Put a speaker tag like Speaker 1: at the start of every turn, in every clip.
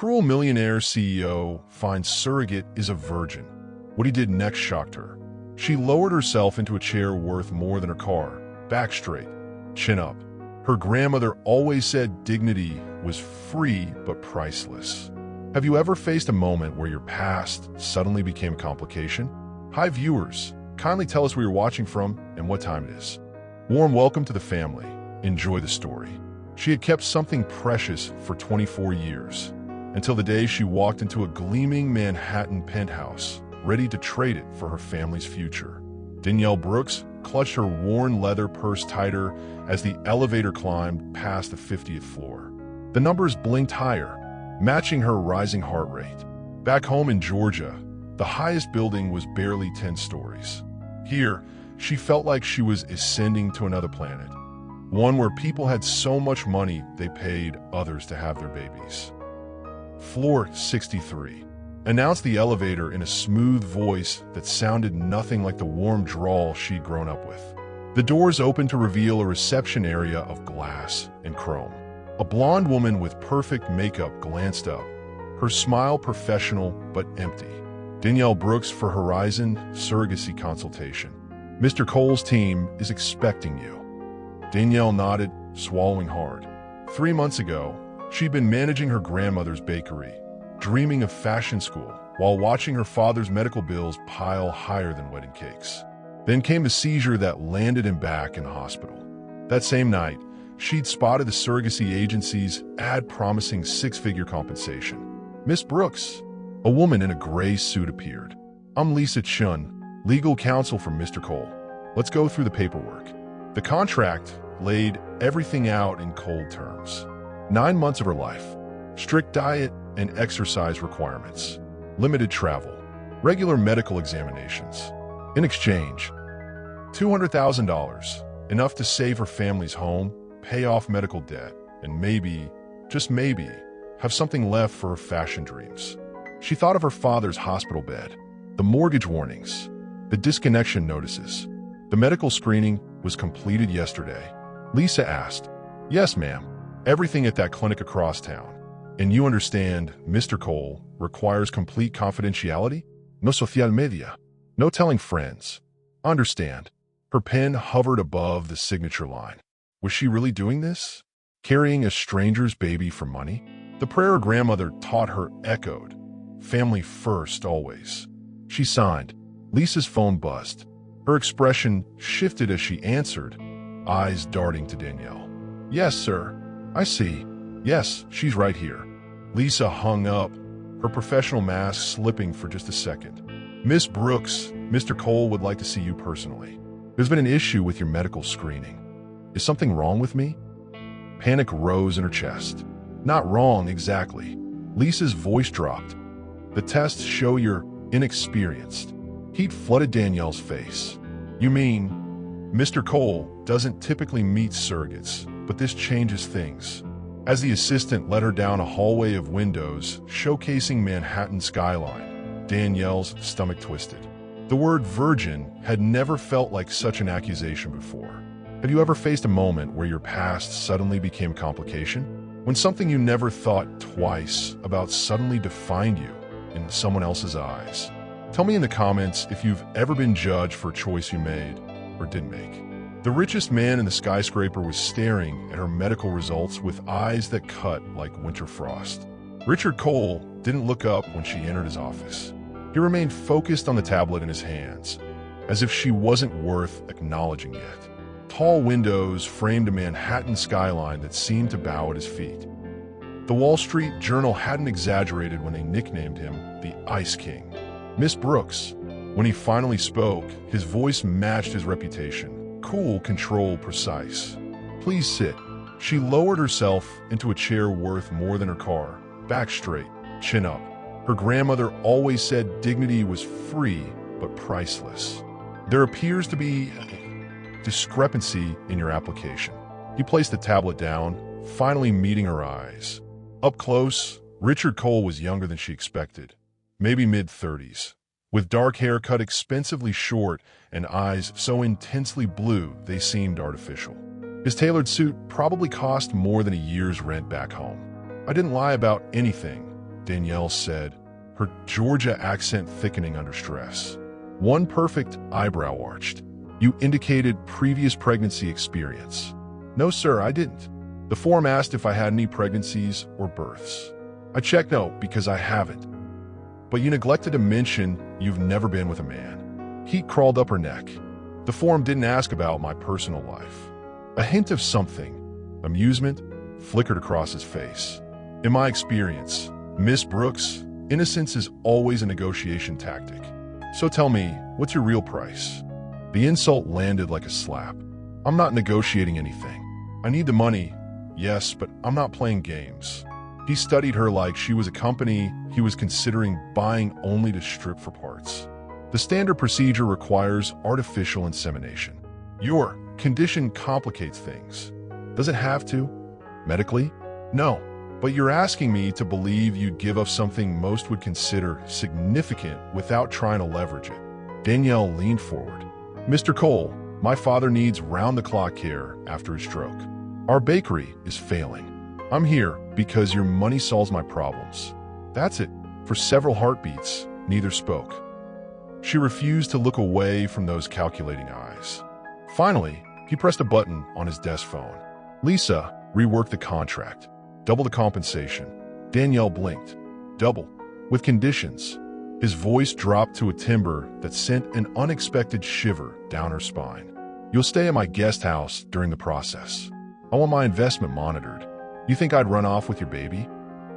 Speaker 1: Cruel millionaire CEO finds surrogate is a virgin. What he did next shocked her. She lowered herself into a chair worth more than her car, back straight, chin up. Her grandmother always said dignity was free but priceless. Have you ever faced a moment where your past suddenly became a complication? Hi viewers, kindly tell us where you're watching from and what time it is. Warm welcome to the family. Enjoy the story. She had kept something precious for 24 years, until the day she walked into a gleaming Manhattan penthouse, ready to trade it for her family's future. Danielle Brooks clutched her worn leather purse tighter as the elevator climbed past the 50th floor. The numbers blinked higher, matching her rising heart rate. Back home in Georgia, the highest building was barely 10 stories. Here, she felt like she was ascending to another planet, one where people had so much money they paid others to have their babies. Floor 63, announced the elevator in a smooth voice that sounded nothing like the warm drawl she'd grown up with. The doors opened to reveal a reception area of glass and chrome. A blonde woman with perfect makeup glanced up, her smile professional but empty. Danielle Brooks for Horizon Surrogacy Consultation. Mr. Cole's team is expecting you. Danielle nodded, swallowing hard. 3 months ago, she'd been managing her grandmother's bakery, dreaming of fashion school, while watching her father's medical bills pile higher than wedding cakes. Then came a seizure that landed him back in the hospital. That same night, she'd spotted the surrogacy agency's ad promising six-figure compensation. Miss Brooks, a woman in a gray suit appeared. I'm Lisa Chun, legal counsel for Mr. Cole. Let's go through the paperwork. The contract laid everything out in cold terms. 9 months of her life, strict diet and exercise requirements, limited travel, regular medical examinations. In exchange, $200,000, enough to save her family's home, pay off medical debt, and maybe, just maybe, have something left for her fashion dreams. She thought of her father's hospital bed, the mortgage warnings, the disconnection notices. The medical screening was completed yesterday. Lisa asked, "Yes, ma'am. Everything at that clinic across town. And you understand, Mr. Cole requires complete confidentiality? No social media. No telling friends. Understand." Her pen hovered above the signature line. Was she really doing this? Carrying a stranger's baby for money? The prayer her grandmother taught her echoed. Family first, always. She signed. Lisa's phone buzzed. Her expression shifted as she answered, eyes darting to Danielle. "Yes, sir. I see. Yes, she's right here." Lisa hung up, her professional mask slipping for just a second. "Miss Brooks, Mr. Cole would like to see you personally. There's been an issue with your medical screening. Is something wrong with me?" Panic rose in her chest. "Not wrong, exactly." Lisa's voice dropped. "The tests show you're inexperienced." Heat flooded Danielle's face. "You mean, Mr. Cole doesn't typically meet surrogates, but this changes things." As the assistant led her down a hallway of windows showcasing Manhattan skyline, Danielle's stomach twisted. The word virgin had never felt like such an accusation before. Have you ever faced a moment where your past suddenly became a complication? When something you never thought twice about suddenly defined you in someone else's eyes? Tell me in the comments if you've ever been judged for a choice you made or didn't make. The richest man in the skyscraper was staring at her medical results with eyes that cut like winter frost. Richard Cole didn't look up when she entered his office. He remained focused on the tablet in his hands, as if she wasn't worth acknowledging yet. Tall windows framed a Manhattan skyline that seemed to bow at his feet. The Wall Street Journal hadn't exaggerated when they nicknamed him the Ice King. "Miss Brooks." When he finally spoke, his voice matched his reputation. Cool, controlled, precise. "Please sit." She lowered herself into a chair worth more than her car, back straight, chin up. Her grandmother always said dignity was free but priceless. "There appears to be a discrepancy in your application." He placed the tablet down, finally meeting her eyes. Up close, Richard Cole was younger than she expected, maybe mid-30s, with dark hair cut expensively short and eyes so intensely blue they seemed artificial. His tailored suit probably cost more than a year's rent back home. "I didn't lie about anything," Danielle said, her Georgia accent thickening under stress. One perfect eyebrow arched. You indicated previous pregnancy experience. No, sir, I didn't. The form asked if I had any pregnancies or births. I checked no because I haven't. But you neglected to mention you've never been with a man. Heat crawled up her neck. The form didn't ask about my personal life. A hint of something, amusement, flickered across his face. In my experience, Miss Brooks, innocence is always a negotiation tactic. So tell me, what's your real price? The insult landed like a slap. I'm not negotiating anything. I need the money, yes, but I'm not playing games. He studied her like she was a company he was considering buying only to strip for parts. The standard procedure requires artificial insemination. Your condition complicates things. Does it have to? Medically? No. But you're asking me to believe you'd give up something most would consider significant without trying to leverage it. Danielle leaned forward. Mr. Cole, my father needs round-the-clock care after his stroke. Our bakery is failing. I'm here because your money solves my problems. That's it. For several heartbeats, neither spoke. She refused to look away from those calculating eyes. Finally, he pressed a button on his desk phone. Lisa, rework the contract. Double the compensation. Danielle blinked. Double. With conditions. His voice dropped to a timbre that sent an unexpected shiver down her spine. You'll stay at my guest house during the process. I want my investment monitored. You think I'd run off with your baby?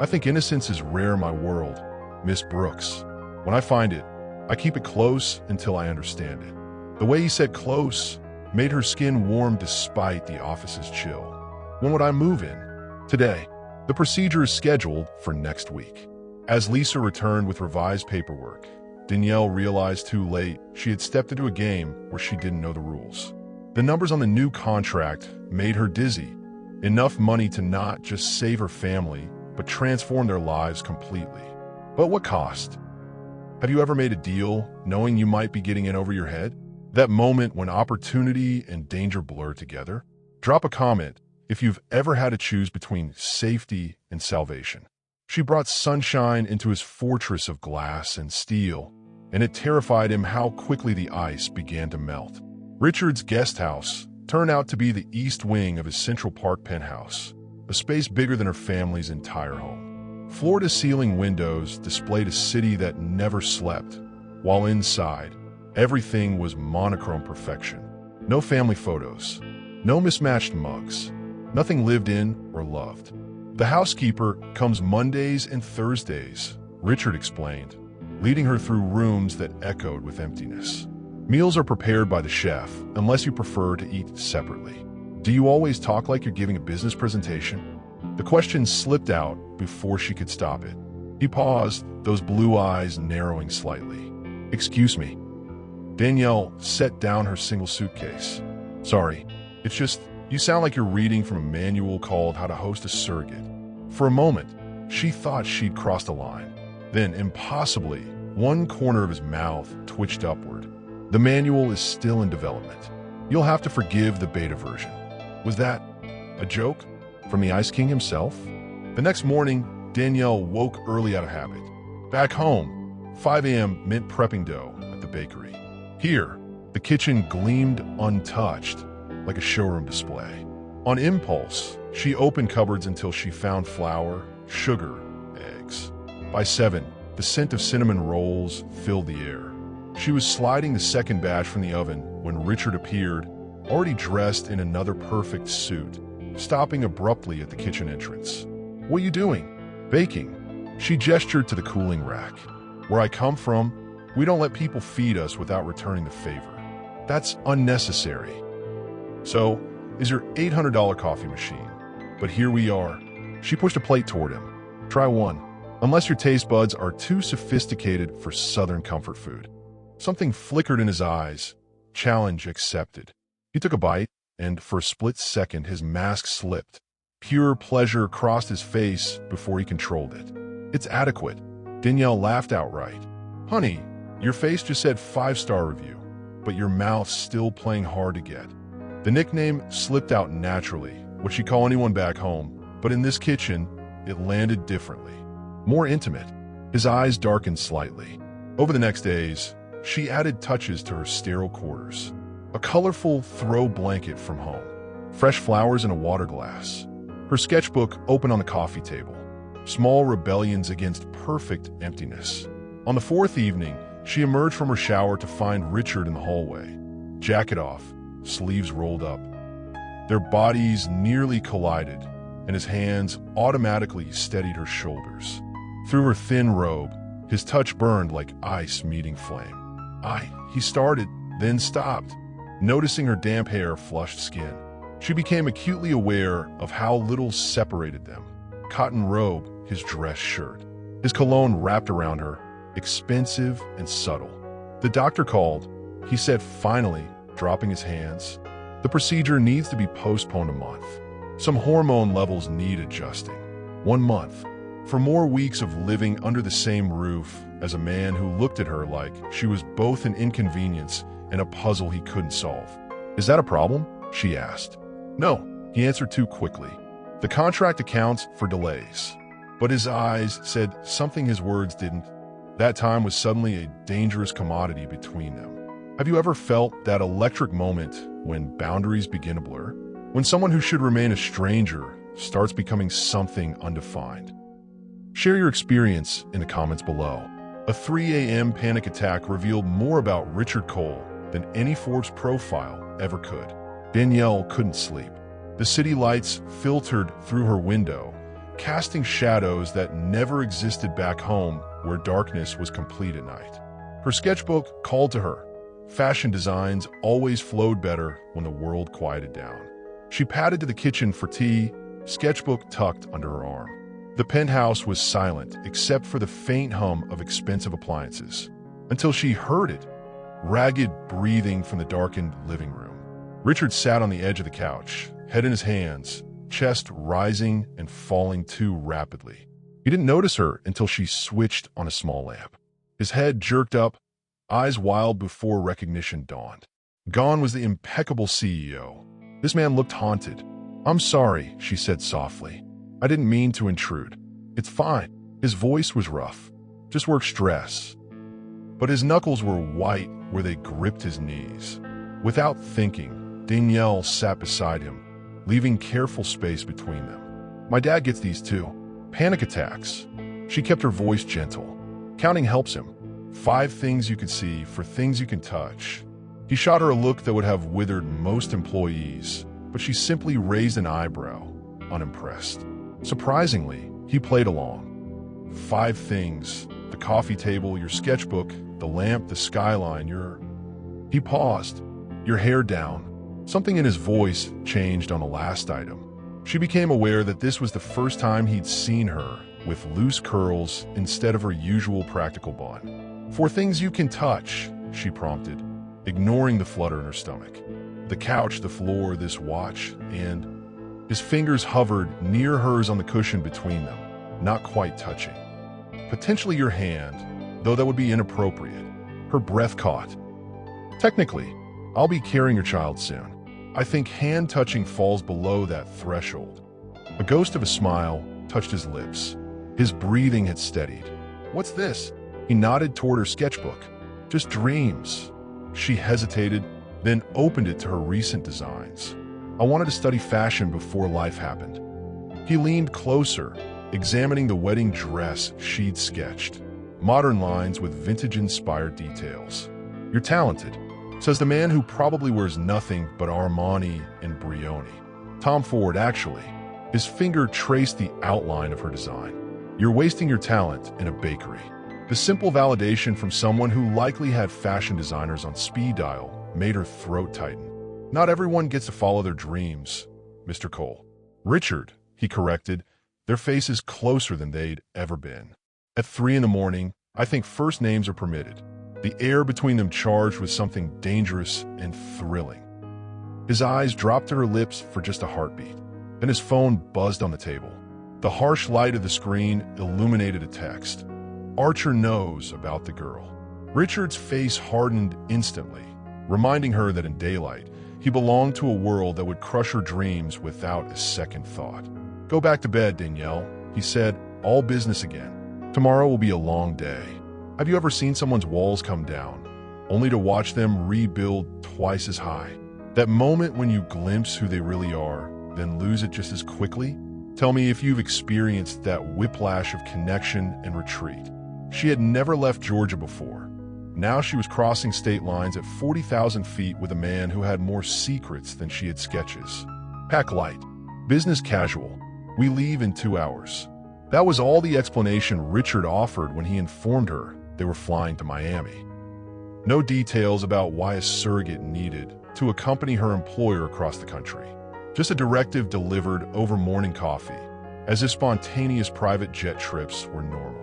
Speaker 1: I think innocence is rare in my world, Miss Brooks. When I find it, I keep it close until I understand it. The way he said close made her skin warm despite the office's chill. When would I move in? Today. The procedure is scheduled for next week. As Lisa returned with revised paperwork, Danielle realized too late she had stepped into a game where she didn't know the rules. The numbers on the new contract made her dizzy. Enough money to not just save her family, but transform their lives completely. But what cost? Have you ever made a deal knowing you might be getting in over your head? That moment when opportunity and danger blur together? Drop a comment if you've ever had to choose between safety and salvation. She brought sunshine into his fortress of glass and steel, and it terrified him how quickly the ice began to melt. Richard's guest house turned out to be the east wing of his Central Park penthouse, a space bigger than her family's entire home. Floor-to-ceiling windows displayed a city that never slept, while inside, everything was monochrome perfection. No family photos, no mismatched mugs, nothing lived in or loved. The housekeeper comes Mondays and Thursdays, Richard explained, leading her through rooms that echoed with emptiness. Meals are prepared by the chef, unless you prefer to eat separately. Do you always talk like you're giving a business presentation? The question slipped out before she could stop it. He paused, those blue eyes narrowing slightly. Excuse me. Danielle set down her single suitcase. Sorry, it's just, you sound like you're reading from a manual called How to Host a Surrogate. For a moment, she thought she'd crossed a line. Then, impossibly, one corner of his mouth twitched upward. The manual is still in development. You'll have to forgive the beta version. Was that a joke from the Ice King himself? The next morning, Danielle woke early out of habit. Back home, 5 a.m. meant prepping dough at the bakery. Here, the kitchen gleamed untouched, like a showroom display. On impulse, she opened cupboards until she found flour, sugar, eggs. By 7, the scent of cinnamon rolls filled the air. She was sliding the second batch from the oven when Richard appeared, already dressed in another perfect suit, stopping abruptly at the kitchen entrance. What are you doing? Baking. She gestured to the cooling rack. Where I come from, we don't let people feed us without returning the favor. That's unnecessary. So, is your $800 coffee machine. But here we are. She pushed a plate toward him. Try one, unless your taste buds are too sophisticated for Southern comfort food. Something flickered in his eyes. Challenge accepted. He took a bite, and for a split second his mask slipped. Pure pleasure crossed his face before he controlled it. It's adequate. Danielle laughed outright. Honey, your face just said 5-star review, but your mouth's still playing hard to get. The nickname slipped out naturally, what she'd call anyone back home, but in this kitchen, it landed differently. more intimate. His eyes darkened slightly. Over the next days, she added touches to her sterile quarters. A colorful throw blanket from home, fresh flowers in a water glass, her sketchbook open on the coffee table, small rebellions against perfect emptiness. On the fourth evening, she emerged from her shower to find Richard in the hallway, jacket off, sleeves rolled up. Their bodies nearly collided, and his hands automatically steadied her shoulders. Through her thin robe, his touch burned like ice meeting flame. He started, then stopped, noticing her damp hair, flushed skin. She became acutely aware of how little separated them. Cotton robe, his dress shirt. His cologne wrapped around her, expensive and subtle. The doctor called. He said finally, dropping his hands, "The procedure needs to be postponed a month. Some hormone levels need adjusting." 1 month. For more weeks of living under the same roof as a man who looked at her like she was both an inconvenience and a puzzle he couldn't solve. "Is that a problem?" she asked. "No," he answered too quickly. "The contract accounts for delays." But his eyes said something his words didn't. That time was suddenly a dangerous commodity between them. Have you ever felt that electric moment when boundaries begin to blur? When someone who should remain a stranger starts becoming something undefined? Share your experience in the comments below. A 3 a.m. panic attack revealed more about Richard Cole than any Forbes profile ever could. Danielle couldn't sleep. The city lights filtered through her window, casting shadows that never existed back home where darkness was complete at night. Her sketchbook called to her. Fashion designs always flowed better when the world quieted down. She padded to the kitchen for tea, sketchbook tucked under her arm. The penthouse was silent except for the faint hum of expensive appliances, until she heard it, ragged breathing from the darkened living room. Richard sat on the edge of the couch, head in his hands, chest rising and falling too rapidly. He didn't notice her until she switched on a small lamp. His head jerked up, eyes wild before recognition dawned. Gone was the impeccable CEO. This man looked haunted. "I'm sorry," she said softly. "I didn't mean to intrude." "It's fine." His voice was rough. "Just work stress." But his knuckles were white where they gripped his knees. Without thinking, Danielle sat beside him, leaving careful space between them. "My dad gets these too. Panic attacks." She kept her voice gentle. "Counting helps him. 5 things you can see for things you can touch." He shot her a look that would have withered most employees, but she simply raised an eyebrow, unimpressed. Surprisingly, he played along. 5 things: the coffee table, your sketchbook, the lamp, the skyline, He paused. "Your hair down." Something in his voice changed on the last item. She became aware that this was the first time he'd seen her with loose curls instead of her usual practical bun. "For things you can touch," she prompted, ignoring the flutter in her stomach. "The couch, the floor, this watch, and..." His fingers hovered near hers on the cushion between them, not quite touching. "Potentially your hand, though that would be inappropriate." Her breath caught. "Technically, I'll be carrying your child soon. I think hand touching falls below that threshold." A ghost of a smile touched his lips. His breathing had steadied. "What's this?" He nodded toward her sketchbook. "Just dreams." She hesitated, then opened it to her recent designs. "I wanted to study fashion before life happened." He leaned closer, examining the wedding dress she'd sketched. Modern lines with vintage-inspired details. "You're talented," says the man who probably wears nothing but Armani and Brioni. Tom Ford, actually. His finger traced the outline of her design. "You're wasting your talent in a bakery." The simple validation from someone who likely had fashion designers on speed dial made her throat tighten. "Not everyone gets to follow their dreams, Mr. Cole." "Richard," he corrected, their faces closer than they'd ever been. At 3 a.m, I think first names are permitted. The air between them charged with something dangerous and thrilling. His eyes dropped to her lips for just a heartbeat. Then his phone buzzed on the table. The harsh light of the screen illuminated a text. "Archer knows about the girl." Richard's face hardened instantly, reminding her that in daylight, he belonged to a world that would crush her dreams without a second thought. "Go back to bed, Danielle," he said, "all business again." Tomorrow will be a long day. Have you ever seen someone's walls come down, only to watch them rebuild twice as high? That moment when you glimpse who they really are, then lose it just as quickly? Tell me if you've experienced that whiplash of connection and retreat. She had never left Georgia before. Now she was crossing state lines at 40,000 feet with a man who had more secrets than she had sketches. Pack light. Business casual. We leave in 2 hours. That was all the explanation Richard offered when he informed her they were flying to Miami. No details about why a surrogate needed to accompany her employer across the country. Just a directive delivered over morning coffee, as if spontaneous private jet trips were normal.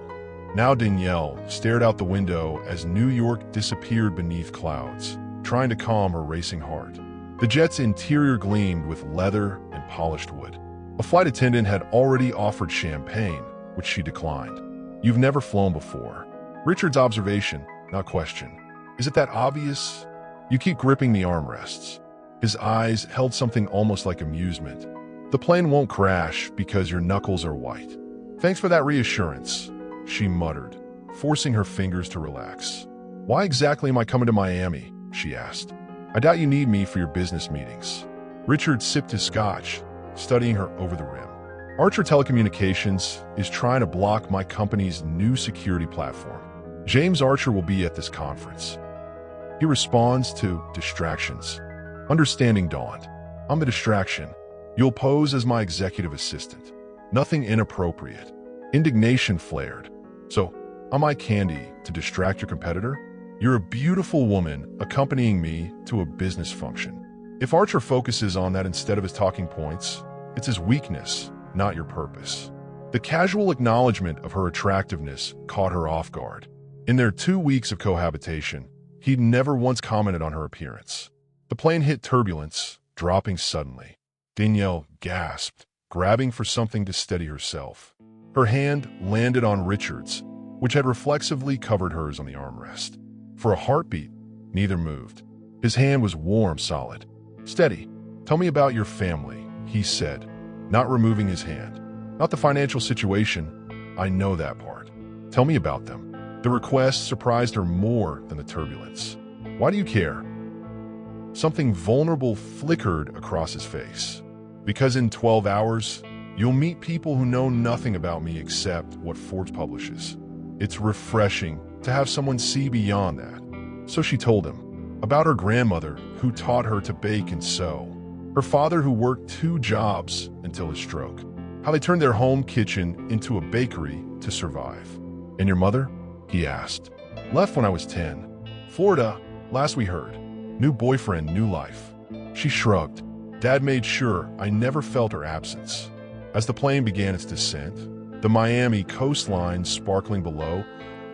Speaker 1: Now Danielle stared out the window as New York disappeared beneath clouds, trying to calm her racing heart. The jet's interior gleamed with leather and polished wood. A flight attendant had already offered champagne, which she declined. You've never flown before. Richard's observation, not question. Is it that obvious? You keep gripping the armrests. His eyes held something almost like amusement. The plane won't crash because your knuckles are white. Thanks for that reassurance, she muttered, forcing her fingers to relax. Why exactly am I coming to Miami? She asked. I doubt you need me for your business meetings. Richard sipped his scotch, studying her over the rim. Archer Telecommunications is trying to block my company's new security platform. James Archer will be at this conference. He responds to distractions. Understanding dawned. I'm the distraction. You'll pose as my executive assistant. Nothing inappropriate. Indignation flared. So, am I candy to distract your competitor? You're a beautiful woman accompanying me to a business function. If Archer focuses on that instead of his talking points, it's his weakness, not your purpose. The casual acknowledgement of her attractiveness caught her off guard. In their 2 weeks of cohabitation, he'd never once commented on her appearance. The plane hit turbulence, dropping suddenly. Danielle gasped, grabbing for something to steady herself. Her hand landed on Richard's, which had reflexively covered hers on the armrest. For a heartbeat, neither moved. His hand was warm, solid. Steady. Tell me about your family, he said, not removing his hand. Not the financial situation. I know that part. Tell me about them. The request surprised her more than the turbulence. Why do you care? Something vulnerable flickered across his face. Because in 12 hours, you'll meet people who know nothing about me except what Forbes publishes. It's refreshing to have someone see beyond that. So she told him about her grandmother who taught her to bake and sew, her father who worked 2 jobs until his stroke, how they turned their home kitchen into a bakery to survive. And your mother? He asked. Left when I was 10. Florida, last we heard. New boyfriend, new life. She shrugged. Dad made sure I never felt her absence. As the plane began its descent, the Miami coastline sparkling below,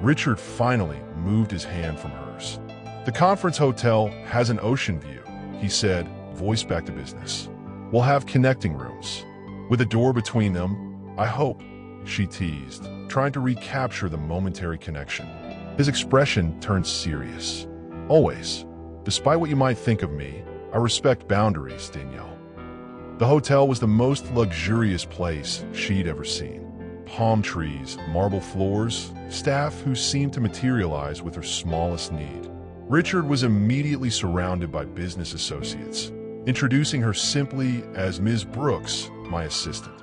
Speaker 1: Richard finally moved his hand from hers. The conference hotel has an ocean view, he said, voice back to business. We'll have connecting rooms. With a door between them, I hope, she teased, trying to recapture the momentary connection. His expression turned serious. Always. Despite what you might think of me, I respect boundaries, Danielle. The hotel was the most luxurious place she'd ever seen. Palm trees, marble floors, staff who seemed to materialize with her smallest need. Richard was immediately surrounded by business associates, introducing her simply as Ms. Brooks, my assistant.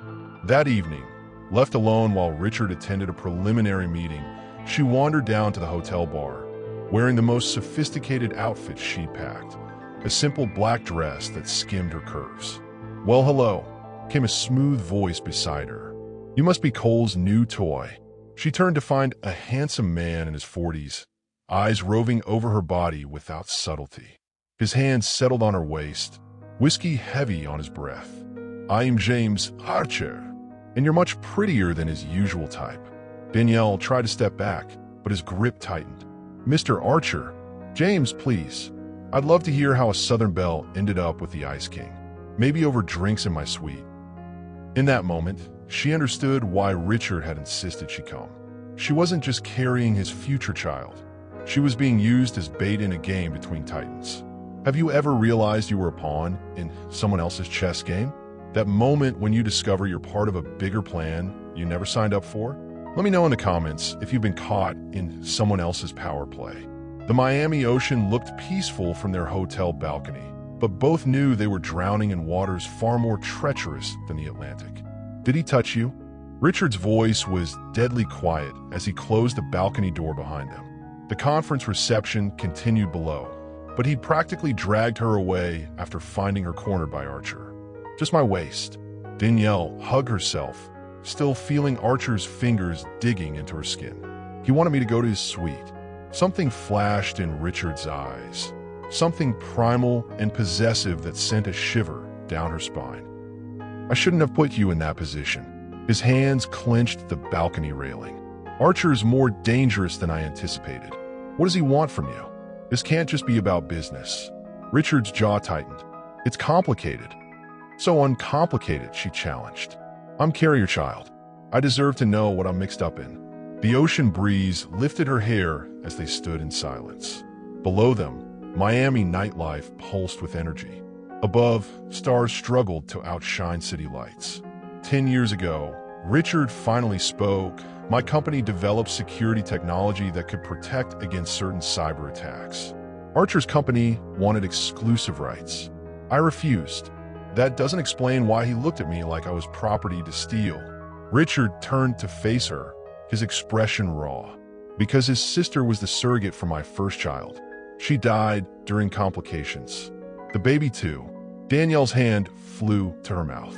Speaker 1: That evening, left alone while Richard attended a preliminary meeting, she wandered down to the hotel bar, wearing the most sophisticated outfit she'd packed, a simple black dress that skimmed her curves. Well, hello, came a smooth voice beside her. You must be Cole's new toy. She turned to find a handsome man in his 40s, eyes roving over her body without subtlety. His hands settled on her waist, whiskey heavy on his breath. I'm James Archer, and you're much prettier than his usual type. Danielle tried to step back, but his grip tightened. Mr. Archer, James, please. I'd love to hear how a Southern belle ended up with the Ice King. Maybe over drinks in my suite. In that moment, she understood why Richard had insisted she come. She wasn't just carrying his future child. She was being used as bait in a game between titans. Have you ever realized you were a pawn in someone else's chess game? That moment when you discover you're part of a bigger plan you never signed up for? Let me know in the comments if you've been caught in someone else's power play. The Miami Ocean looked peaceful from their hotel balcony, but both knew they were drowning in waters far more treacherous than the Atlantic. Did he touch you? Richard's voice was deadly quiet as he closed the balcony door behind them. The conference reception continued below, but he'd practically dragged her away after finding her cornered by Archer. Just my waist. Danielle hugged herself, still feeling Archer's fingers digging into her skin. He wanted me to go to his suite. Something flashed in Richard's eyes. Something primal and possessive that sent a shiver down her spine. I shouldn't have put you in that position. His hands clenched the balcony railing. Archer's more dangerous than I anticipated. What does he want from you? This can't just be about business. Richard's jaw tightened. It's complicated. So uncomplicated, she challenged. I'm carrier child. I deserve to know what I'm mixed up in. The ocean breeze lifted her hair as they stood in silence. Below them, Miami nightlife pulsed with energy. Above, stars struggled to outshine city lights. 10 years ago, Richard finally spoke. My company developed security technology that could protect against certain cyber attacks. Archer's company wanted exclusive rights. I refused. That doesn't explain why he looked at me like I was property to steal. Richard turned to face her, his expression raw. Because his sister was the surrogate for my first child. She died during complications. The baby too. Danielle's hand flew to her mouth.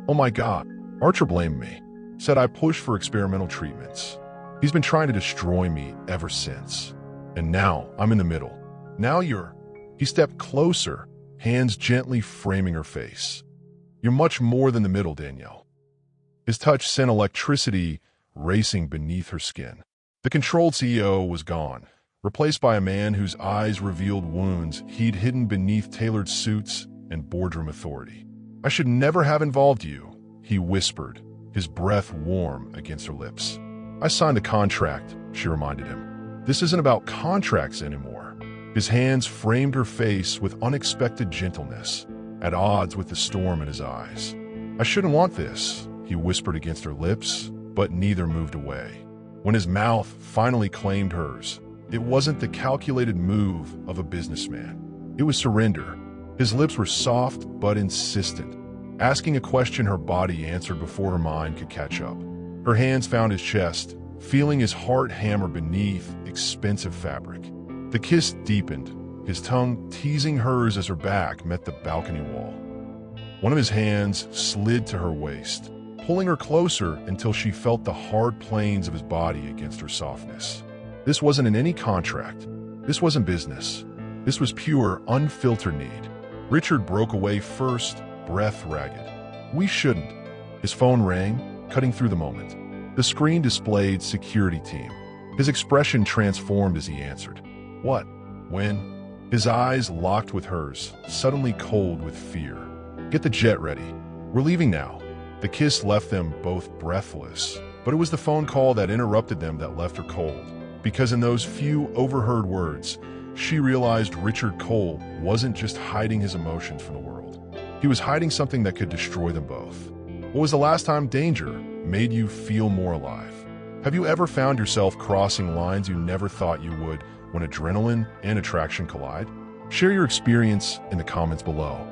Speaker 1: Oh my God. Archer blamed me. Said I pushed for experimental treatments. He's been trying to destroy me ever since. And now I'm in the middle. Now you're... He stepped closer, hands gently framing her face. You're much more than the middle, Danielle. His touch sent electricity racing beneath her skin. The controlled CEO was gone, replaced by a man whose eyes revealed wounds he'd hidden beneath tailored suits and boardroom authority. I should never have involved you, he whispered, his breath warm against her lips. I signed a contract, she reminded him. This isn't about contracts anymore. His hands framed her face with unexpected gentleness, at odds with the storm in his eyes. I shouldn't want this, he whispered against her lips, but neither moved away. When his mouth finally claimed hers, it wasn't the calculated move of a businessman. It was surrender. His lips were soft but insistent, asking a question her body answered before her mind could catch up. Her hands found his chest, feeling his heart hammer beneath expensive fabric. The kiss deepened, his tongue teasing hers as her back met the balcony wall. One of his hands slid to her waist, pulling her closer until she felt the hard planes of his body against her softness. This wasn't in any contract. This wasn't business. This was pure, unfiltered need. Richard broke away first, breath ragged. We shouldn't. His phone rang, cutting through the moment. The screen displayed security team. His expression transformed as he answered. What? When? His eyes locked with hers, suddenly cold with fear. Get the jet ready. We're leaving now. The kiss left them both breathless, but it was the phone call that interrupted them that left her cold. Because in those few overheard words, she realized Richard Cole wasn't just hiding his emotions from the world. He was hiding something that could destroy them both. What was the last time danger made you feel more alive? Have you ever found yourself crossing lines you never thought you would when adrenaline and attraction collide? Share your experience in the comments below.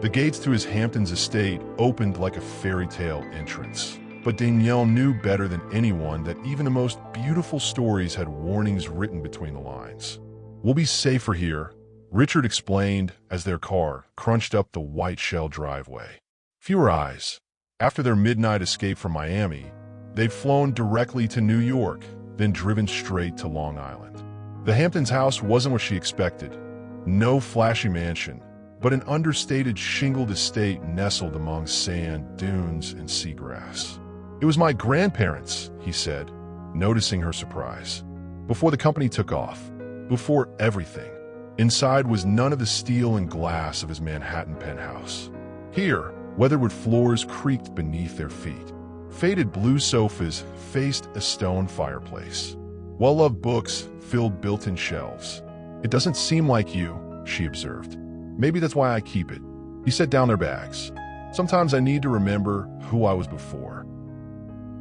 Speaker 1: The gates to his Hamptons estate opened like a fairy tale entrance. But Danielle knew better than anyone that even the most beautiful stories had warnings written between the lines. We'll be safer here, Richard explained as their car crunched up the white shell driveway. Fewer eyes. After their midnight escape from Miami, they'd flown directly to New York, then driven straight to Long Island. The Hamptons house wasn't what she expected. No flashy mansion, but an understated shingled estate nestled among sand, dunes, and seagrass. It was my grandparents, he said, noticing her surprise. Before the company took off, before everything, inside was none of the steel and glass of his Manhattan penthouse. Here, weatherwood floors creaked beneath their feet. Faded blue sofas faced a stone fireplace. Well-loved books filled built-in shelves. It doesn't seem like you, she observed. Maybe that's why I keep it. He set down their bags. Sometimes I need to remember who I was before.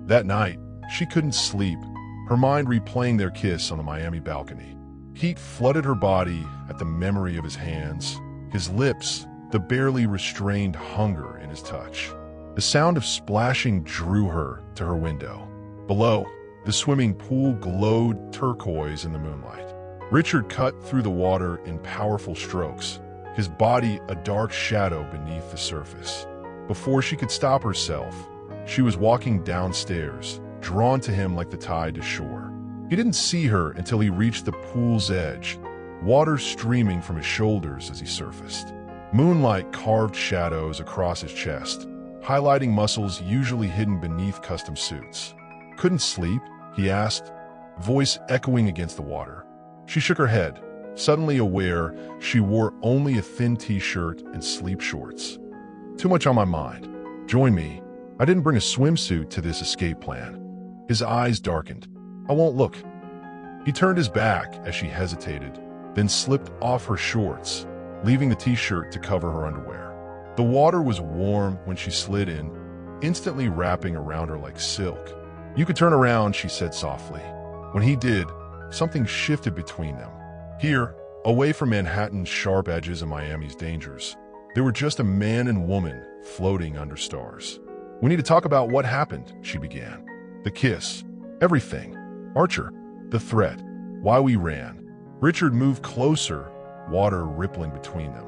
Speaker 1: That night, She couldn't sleep, her mind replaying their kiss on the Miami balcony. Heat flooded her body at the memory of his hands, his lips, the barely restrained hunger in his touch. The sound of splashing drew her to her window. Below, the swimming pool glowed turquoise in the moonlight. Richard cut through the water in powerful strokes, his body a dark shadow beneath the surface. Before she could stop herself, she was walking downstairs, drawn to him like the tide to shore. He didn't see her until he reached the pool's edge, water streaming from his shoulders as he surfaced. Moonlight carved shadows across his chest, highlighting muscles usually hidden beneath custom suits. "Couldn't sleep?" he asked, voice echoing against the water. She shook her head, suddenly aware she wore only a thin t-shirt and sleep shorts. "Too much on my mind. Join me. I didn't bring a swimsuit to this escape plan." His eyes darkened. "I won't look." He turned his back as she hesitated, then slipped off her shorts, leaving the t-shirt to cover her underwear. The water was warm when she slid in, instantly wrapping around her like silk. "You could turn around," she said softly. When he did, something shifted between them. Here, away from Manhattan's sharp edges and Miami's dangers, they were just a man and woman floating under stars. "We need to talk about what happened," she began. "The kiss. Everything. Archer. The threat. Why we ran." Richard moved closer, water rippling between them.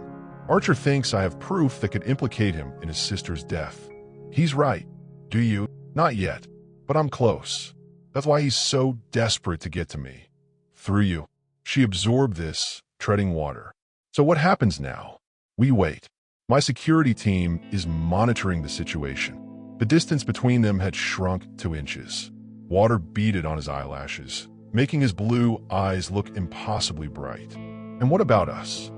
Speaker 1: "Archer thinks I have proof that could implicate him in his sister's death." "He's right. Do you?" "Not yet, but I'm close. That's why he's so desperate to get to me. Through you." She absorbed this, treading water. "So what happens now?" "We wait. My security team is monitoring the situation." The distance between them had shrunk to inches. Water beaded on his eyelashes, making his blue eyes look impossibly bright. "And what about us?"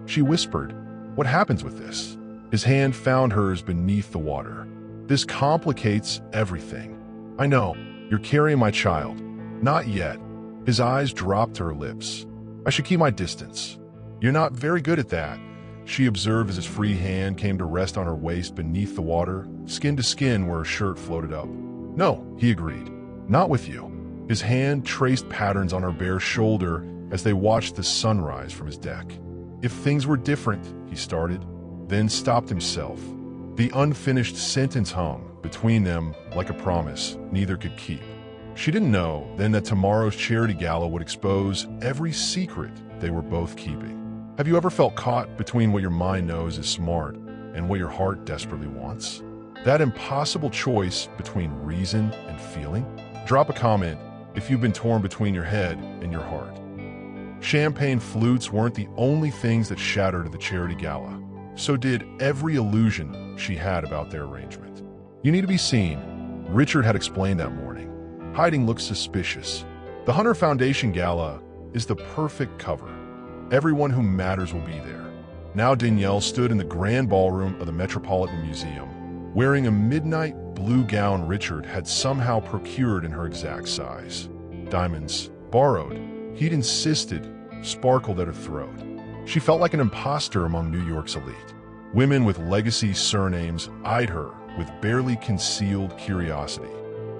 Speaker 1: She whispered. "What happens with this?" His hand found hers beneath the water. "This complicates everything. I know. You're carrying my child." "Not yet." His eyes dropped to her lips. "I should keep my distance." "You're not very good at that," she observed as his free hand came to rest on her waist beneath the water, skin to skin where her shirt floated up. "No," he agreed. "Not with you." His hand traced patterns on her bare shoulder as they watched the sunrise from his deck. "If things were different," he started, then stopped himself. The unfinished sentence hung between them like a promise neither could keep. She didn't know then that tomorrow's charity gala would expose every secret they were both keeping. Have you ever felt caught between what your mind knows is smart and what your heart desperately wants? That impossible choice between reason and feeling? Drop a comment if you've been torn between your head and your heart. Champagne flutes weren't the only things that shattered at the charity gala. So did every illusion she had about their arrangement. "You need to be seen," Richard had explained that morning. Hiding looked suspicious. The Hunter Foundation Gala is the perfect cover. Everyone who matters will be there. Now Danielle stood in the grand ballroom of the Metropolitan Museum, wearing a midnight blue gown Richard had somehow procured in her exact size. Diamonds, borrowed, he'd insisted, sparkled at her throat. She felt like an imposter among New York's elite. Women with legacy surnames eyed her with barely concealed curiosity.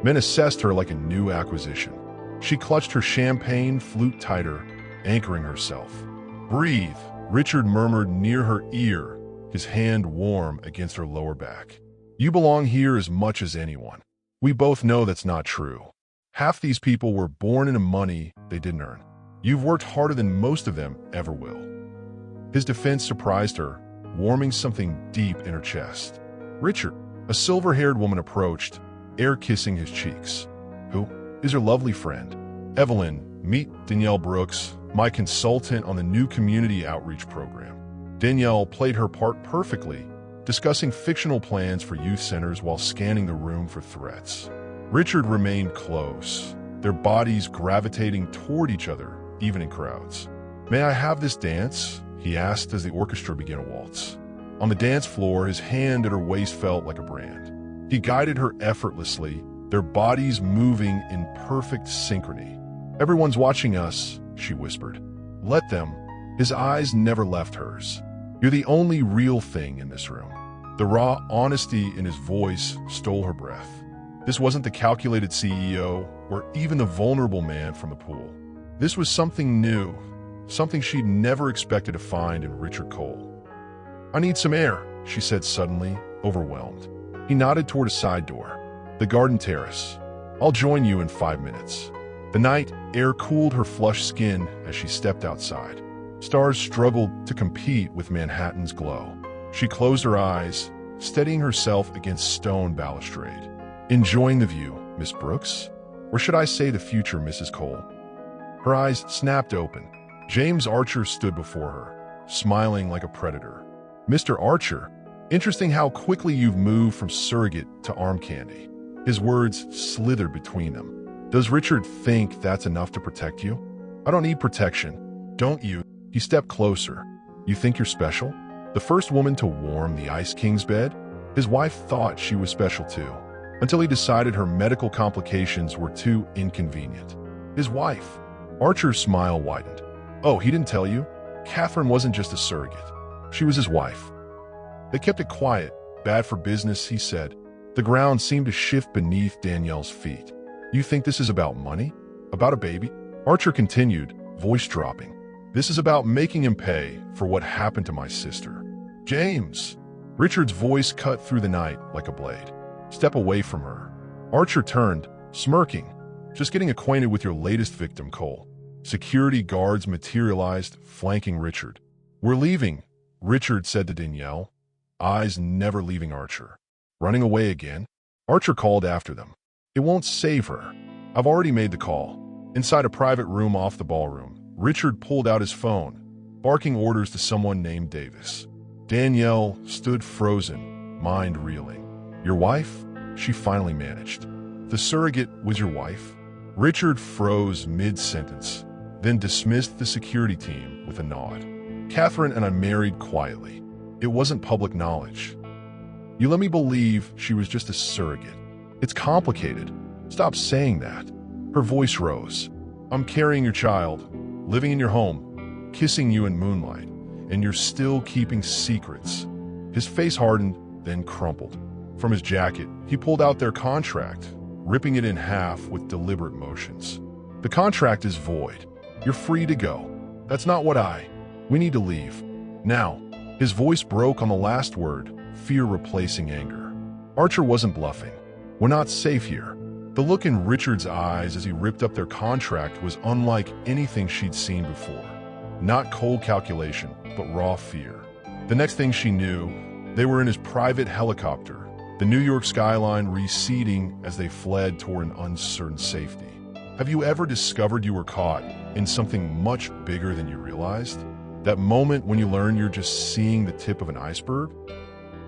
Speaker 1: Men assessed her like a new acquisition. She clutched her champagne flute tighter, anchoring herself. "Breathe," Richard murmured near her ear, his hand warm against her lower back. "You belong here as much as anyone." We both know that's not true. Half these people were born into money they didn't earn. You've worked harder than most of them ever will. His defense surprised her, warming something deep in her chest. "Richard," a silver-haired woman approached, air kissing his cheeks. "Who?" "Is your lovely friend. Evelyn, meet Danielle Brooks, my consultant on the new community outreach program." Danielle played her part perfectly, discussing fictional plans for youth centers while scanning the room for threats. Richard remained close, their bodies gravitating toward each other, even in crowds. "May I have this dance?" he asked as the orchestra began a waltz. On the dance floor, his hand at her waist felt like a brand. He guided her effortlessly, their bodies moving in perfect synchrony. "Everyone's watching us," she whispered. "Let them." His eyes never left hers. "You're the only real thing in this room." The raw honesty in his voice stole her breath. This wasn't the calculated CEO or even the vulnerable man from the pool. This was something new, something she'd never expected to find in Richard Cole. "I need some air," she said suddenly, overwhelmed. He nodded toward a side door. "The garden terrace. I'll join you in 5 minutes." The night air cooled her flushed skin as she stepped outside. Stars struggled to compete with Manhattan's glow. She closed her eyes, steadying herself against stone balustrade. "Enjoying the view, Miss Brooks? Or should I say the future Mrs. Cole?" Her eyes snapped open. James Archer stood before her, smiling like a predator. "Mr. Archer, interesting how quickly you've moved from surrogate to arm candy." His words slithered between them. "Does Richard think that's enough to protect you?" "I don't need protection. Don't you?" He stepped closer. "You think you're special? The first woman to warm the Ice King's bed?" His wife thought she was special too, until he decided her medical complications were too inconvenient. His wife. Archer's smile widened. "Oh, he didn't tell you? Catherine wasn't just a surrogate. She was his wife." They kept it quiet. "Bad for business," he said. The ground seemed to shift beneath Danielle's feet. "You think this is about money? About a baby?" Archer continued, voice dropping. "This is about making him pay for what happened to my sister." "James!" Richard's voice cut through the night like a blade. "Step away from her." Archer turned, smirking. "Just getting acquainted with your latest victim, Cole." Security guards materialized, flanking Richard. "We're leaving," Richard said to Danielle, eyes never leaving Archer. "Running away again?" Archer called after them. "It won't save her. I've already made the call." Inside a private room off the ballroom, Richard pulled out his phone, barking orders to someone named Davis. Danielle stood frozen, mind reeling. "Your wife?" she finally managed. "The surrogate was your wife?" Richard froze mid-sentence, then dismissed the security team with a nod. "Catherine and I married quietly. It wasn't public knowledge. You let me believe she was just a surrogate. It's complicated. Stop saying that." Her voice rose. "I'm carrying your child, living in your home, kissing you in moonlight, and you're still keeping secrets." His face hardened, then crumpled. From his jacket, he pulled out their contract, ripping it in half with deliberate motions. "The contract is void. You're free to go. That's not what We need to leave. Now." His voice broke on the last word, fear replacing anger. Archer wasn't bluffing. "We're not safe here." The look in Richard's eyes as he ripped up their contract was unlike anything she'd seen before. Not cold calculation, but raw fear. The next thing she knew, they were in his private helicopter, the New York skyline receding as they fled toward an uncertain safety. Have you ever discovered you were caught in something much bigger than you realized? That moment when you learn you're just seeing the tip of an iceberg?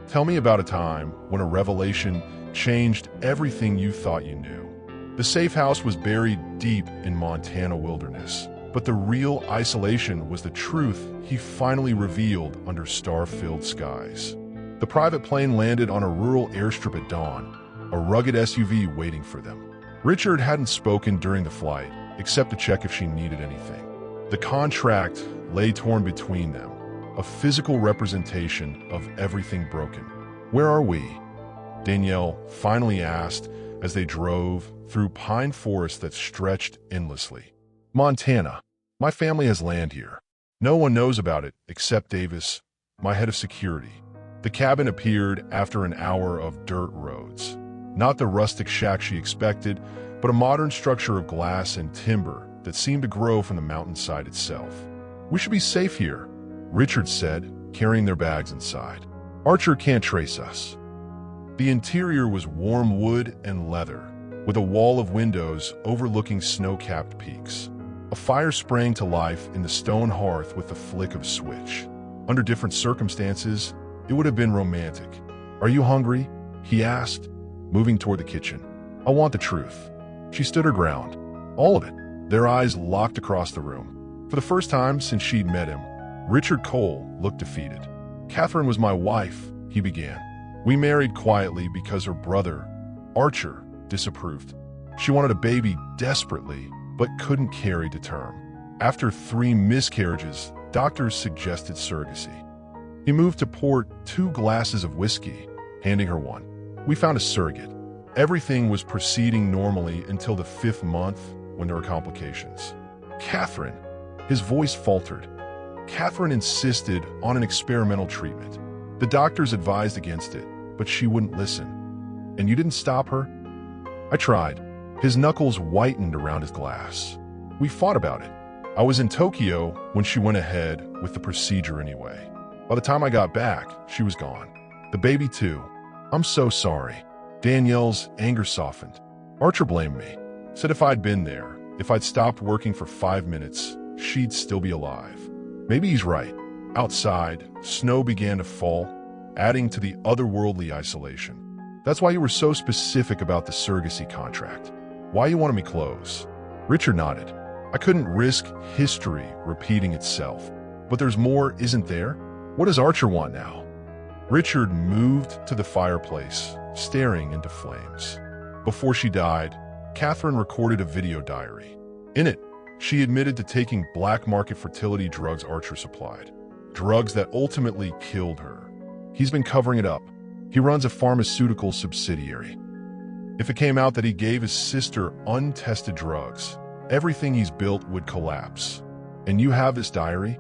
Speaker 1: Tell me about a time when a revelation changed everything you thought you knew. The safe house was buried deep in Montana wilderness, but the real isolation was the truth he finally revealed under star-filled skies. The private plane landed on a rural airstrip at dawn, a rugged SUV waiting for them. Richard hadn't spoken during the flight, except to check if she needed anything. The contract lay torn between them, a physical representation of everything broken. "Where are we?" Danielle finally asked as they drove through pine forests that stretched endlessly. "Montana. My family has land here. No one knows about it except Davis, my head of security." The cabin appeared after an hour of dirt roads. Not the rustic shack she expected, but a modern structure of glass and timber that seemed to grow from the mountainside itself. "We should be safe here," Richard said, carrying their bags inside. "Archer can't trace us." The interior was warm wood and leather, with a wall of windows overlooking snow-capped peaks. A fire sprang to life in the stone hearth with the flick of a switch. Under different circumstances, it would have been romantic. "Are you hungry?" he asked, moving toward the kitchen. "I want the truth." She stood her ground. "All of it." Their eyes locked across the room. For the first time since she'd met him, Richard Cole looked defeated. "Catherine was my wife," he began. "We married quietly because her brother, Archer, disapproved. She wanted a baby desperately, but couldn't carry to term. After 3 miscarriages, doctors suggested surrogacy." He moved to pour 2 glasses of whiskey, handing her one. "We found a surrogate. Everything was proceeding normally until the 5th month when there were complications. Catherine, his voice faltered. Catherine insisted on an experimental treatment. The doctors advised against it, but she wouldn't listen. And you didn't stop her? I tried. His knuckles whitened around his glass. We fought about it. I was in Tokyo when she went ahead with the procedure anyway. By the time I got back, she was gone. The baby too. I'm so sorry. Danielle's anger softened. Archer blamed me. Said if I'd been there, if I'd stopped working for 5 minutes, she'd still be alive. Maybe he's right. Outside, snow began to fall, adding to the otherworldly isolation. That's why you were so specific about the surrogacy contract. Why you wanted me close. Richard nodded. I couldn't risk history repeating itself. But there's more, isn't there? What does Archer want now? Richard moved to the fireplace, staring into flames. Before she died, Catherine recorded a video diary. In it, she admitted to taking black market fertility drugs Archer supplied. Drugs that ultimately killed her. He's been covering it up. He runs a pharmaceutical subsidiary. If it came out that he gave his sister untested drugs, everything he's built would collapse. And you have this diary?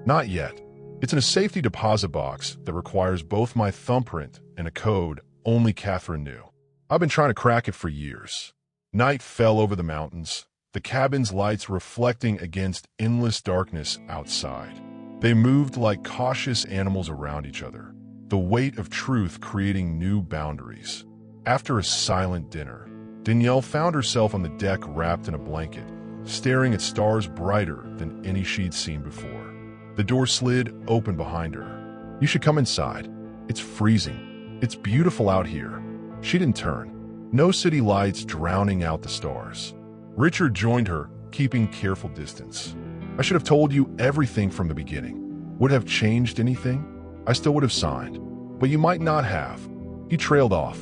Speaker 1: Not yet. It's in a safety deposit box that requires both my thumbprint and a code only Catherine knew. I've been trying to crack it for years. Night fell over the mountains, the cabin's lights reflecting against endless darkness outside. They moved like cautious animals around each other, the weight of truth creating new boundaries. After a silent dinner, Danielle found herself on the deck wrapped in a blanket, staring at stars brighter than any she'd seen before. The door slid open behind her. You should come inside. It's freezing. It's beautiful out here. She didn't turn. No city lights drowning out the stars. Richard joined her, keeping careful distance. I should have told you everything from the beginning. Would it have changed anything? I still would have signed. But you might not have. He trailed off.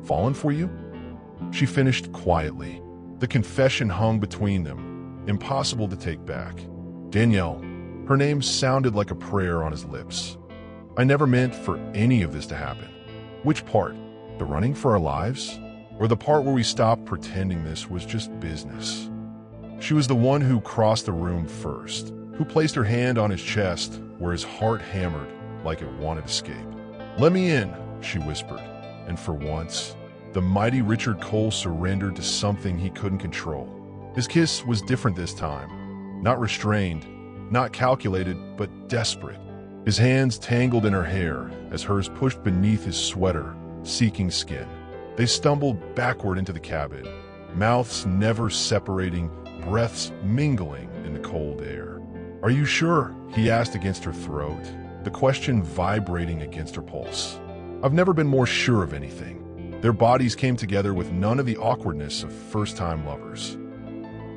Speaker 1: Fallen for you? She finished quietly. The confession hung between them, impossible to take back. Danielle. Her name sounded like a prayer on his lips. I never meant for any of this to happen. Which part? The running for our lives? Or the part where we stopped pretending this was just business? She was the one who crossed the room first, who placed her hand on his chest where his heart hammered like it wanted escape. Let me in, she whispered, and for once, the mighty Richard Cole surrendered to something he couldn't control. His kiss was different this time, not restrained, not calculated, but desperate. His hands tangled in her hair as hers pushed beneath his sweater, seeking skin. They stumbled backward into the cabin, mouths never separating, breaths mingling in the cold air. Are you sure? He asked against her throat, the question vibrating against her pulse. I've never been more sure of anything. Their bodies came together with none of the awkwardness of first-time lovers.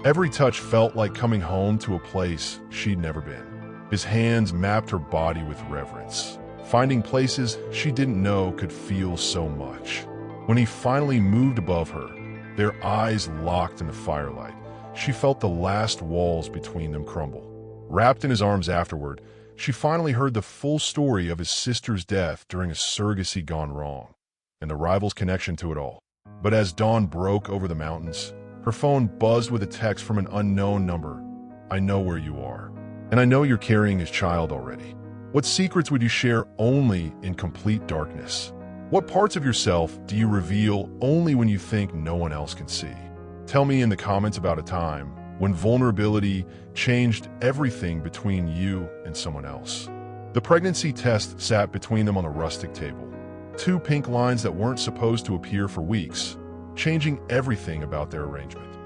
Speaker 1: Every touch felt like coming home to a place she'd never been. His hands mapped her body with reverence, finding places she didn't know could feel so much. When he finally moved above her, their eyes locked in the firelight. She felt the last walls between them crumble. Wrapped in his arms afterward, she finally heard the full story of his sister's death during a surrogacy gone wrong, and the rival's connection to it all. But as dawn broke over the mountains, her phone buzzed with a text from an unknown number. I know where you are, and I know you're carrying his child already. What secrets would you share only in complete darkness? What parts of yourself do you reveal only when you think no one else can see? Tell me in the comments about a time when vulnerability changed everything between you and someone else. The pregnancy test sat between them on a rustic table. 2 pink lines that weren't supposed to appear for weeks, changing everything about their arrangement.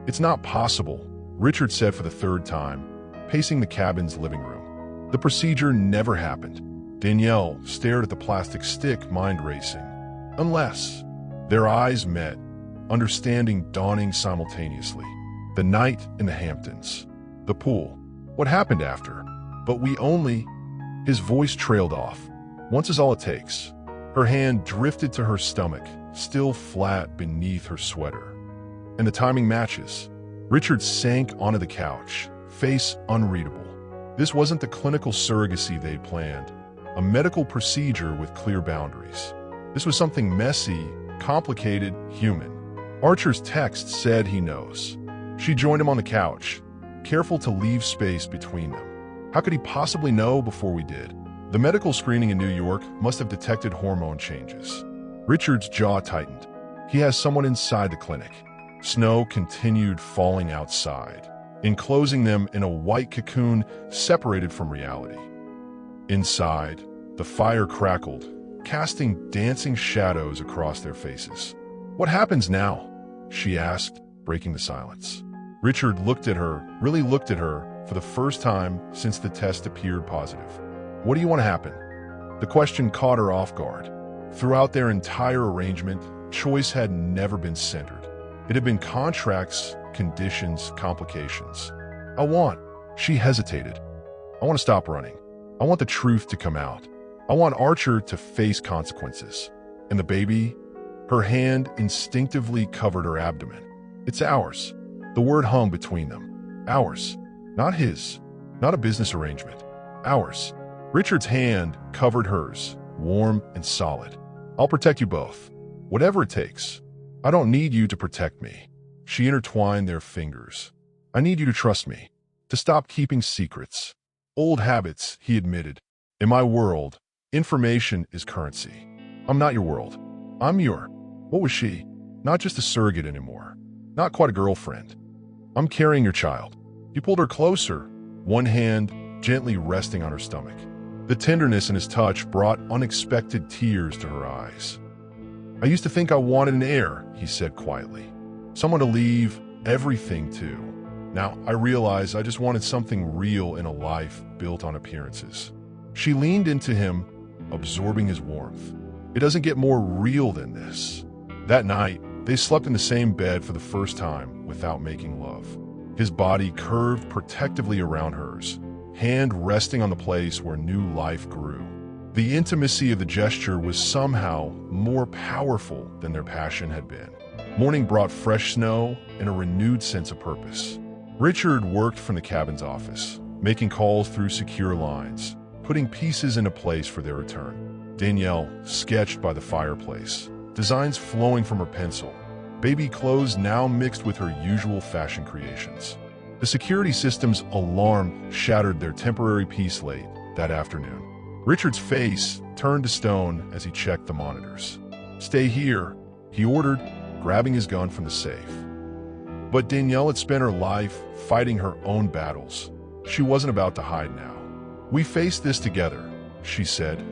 Speaker 1: It's not possible, Richard said for the 3rd time, pacing the cabin's living room. The procedure never happened. Danielle stared at the plastic stick, mind racing. Unless. Their eyes met, understanding dawning simultaneously. The night in the Hamptons. The pool. What happened after? But we only... His voice trailed off. Once is all it takes. Her hand drifted to her stomach, still flat beneath her sweater. And the timing matches. Richard sank onto the couch, face unreadable. This wasn't the clinical surrogacy they'd planned, a medical procedure with clear boundaries. This was something messy, complicated, human. Archer's text said he knows. She joined him on the couch, careful to leave space between them. How could he possibly know before we did? The medical screening in New York must have detected hormone changes. Richard's jaw tightened. He has someone inside the clinic. Snow continued falling outside, enclosing them in a white cocoon separated from reality. Inside, the fire crackled, casting dancing shadows across their faces. "What happens now?" she asked, breaking the silence. Richard looked at her, really looked at her, for the first time since the test appeared positive. "What do you want to happen?" The question caught her off guard. Throughout their entire arrangement, choice had never been centered. It had been contracts, conditions, complications. She hesitated. "I want to stop running. I want the truth to come out. I want Archer to face consequences." And the baby? Her hand instinctively covered her abdomen. "It's ours." The word hung between them. Ours. Not his. Not a business arrangement. Ours. Richard's hand covered hers, warm and solid. "I'll protect you both. Whatever it takes. I don't need you to protect me." She intertwined their fingers. "I need you to trust me. To stop keeping secrets. Old habits," he admitted. "In my world, information is currency. I'm not your world. I'm your..." What was she? Not just a surrogate anymore. Not quite a girlfriend. "I'm carrying your child." He pulled her closer, one hand gently resting on her stomach. The tenderness in his touch brought unexpected tears to her eyes. "I used to think I wanted an heir," he said quietly. "Someone to leave everything to. Now I realize I just wanted something real in a life built on appearances." She leaned into him, absorbing his warmth. "It doesn't get more real than this." That night, they slept in the same bed for the first time without making love. His body curved protectively around hers, hand resting on the place where new life grew. The intimacy of the gesture was somehow more powerful than their passion had been. Morning brought fresh snow and a renewed sense of purpose. Richard worked from the cabin's office, making calls through secure lines, putting pieces into place for their return. Danielle sketched by the fireplace, designs flowing from her pencil, baby clothes now mixed with her usual fashion creations. The security system's alarm shattered their temporary peace late that afternoon. Richard's face turned to stone as he checked the monitors. "Stay here," he ordered, grabbing his gun from the safe. But Danielle had spent her life fighting her own battles. She wasn't about to hide now. "We faced this together," she said,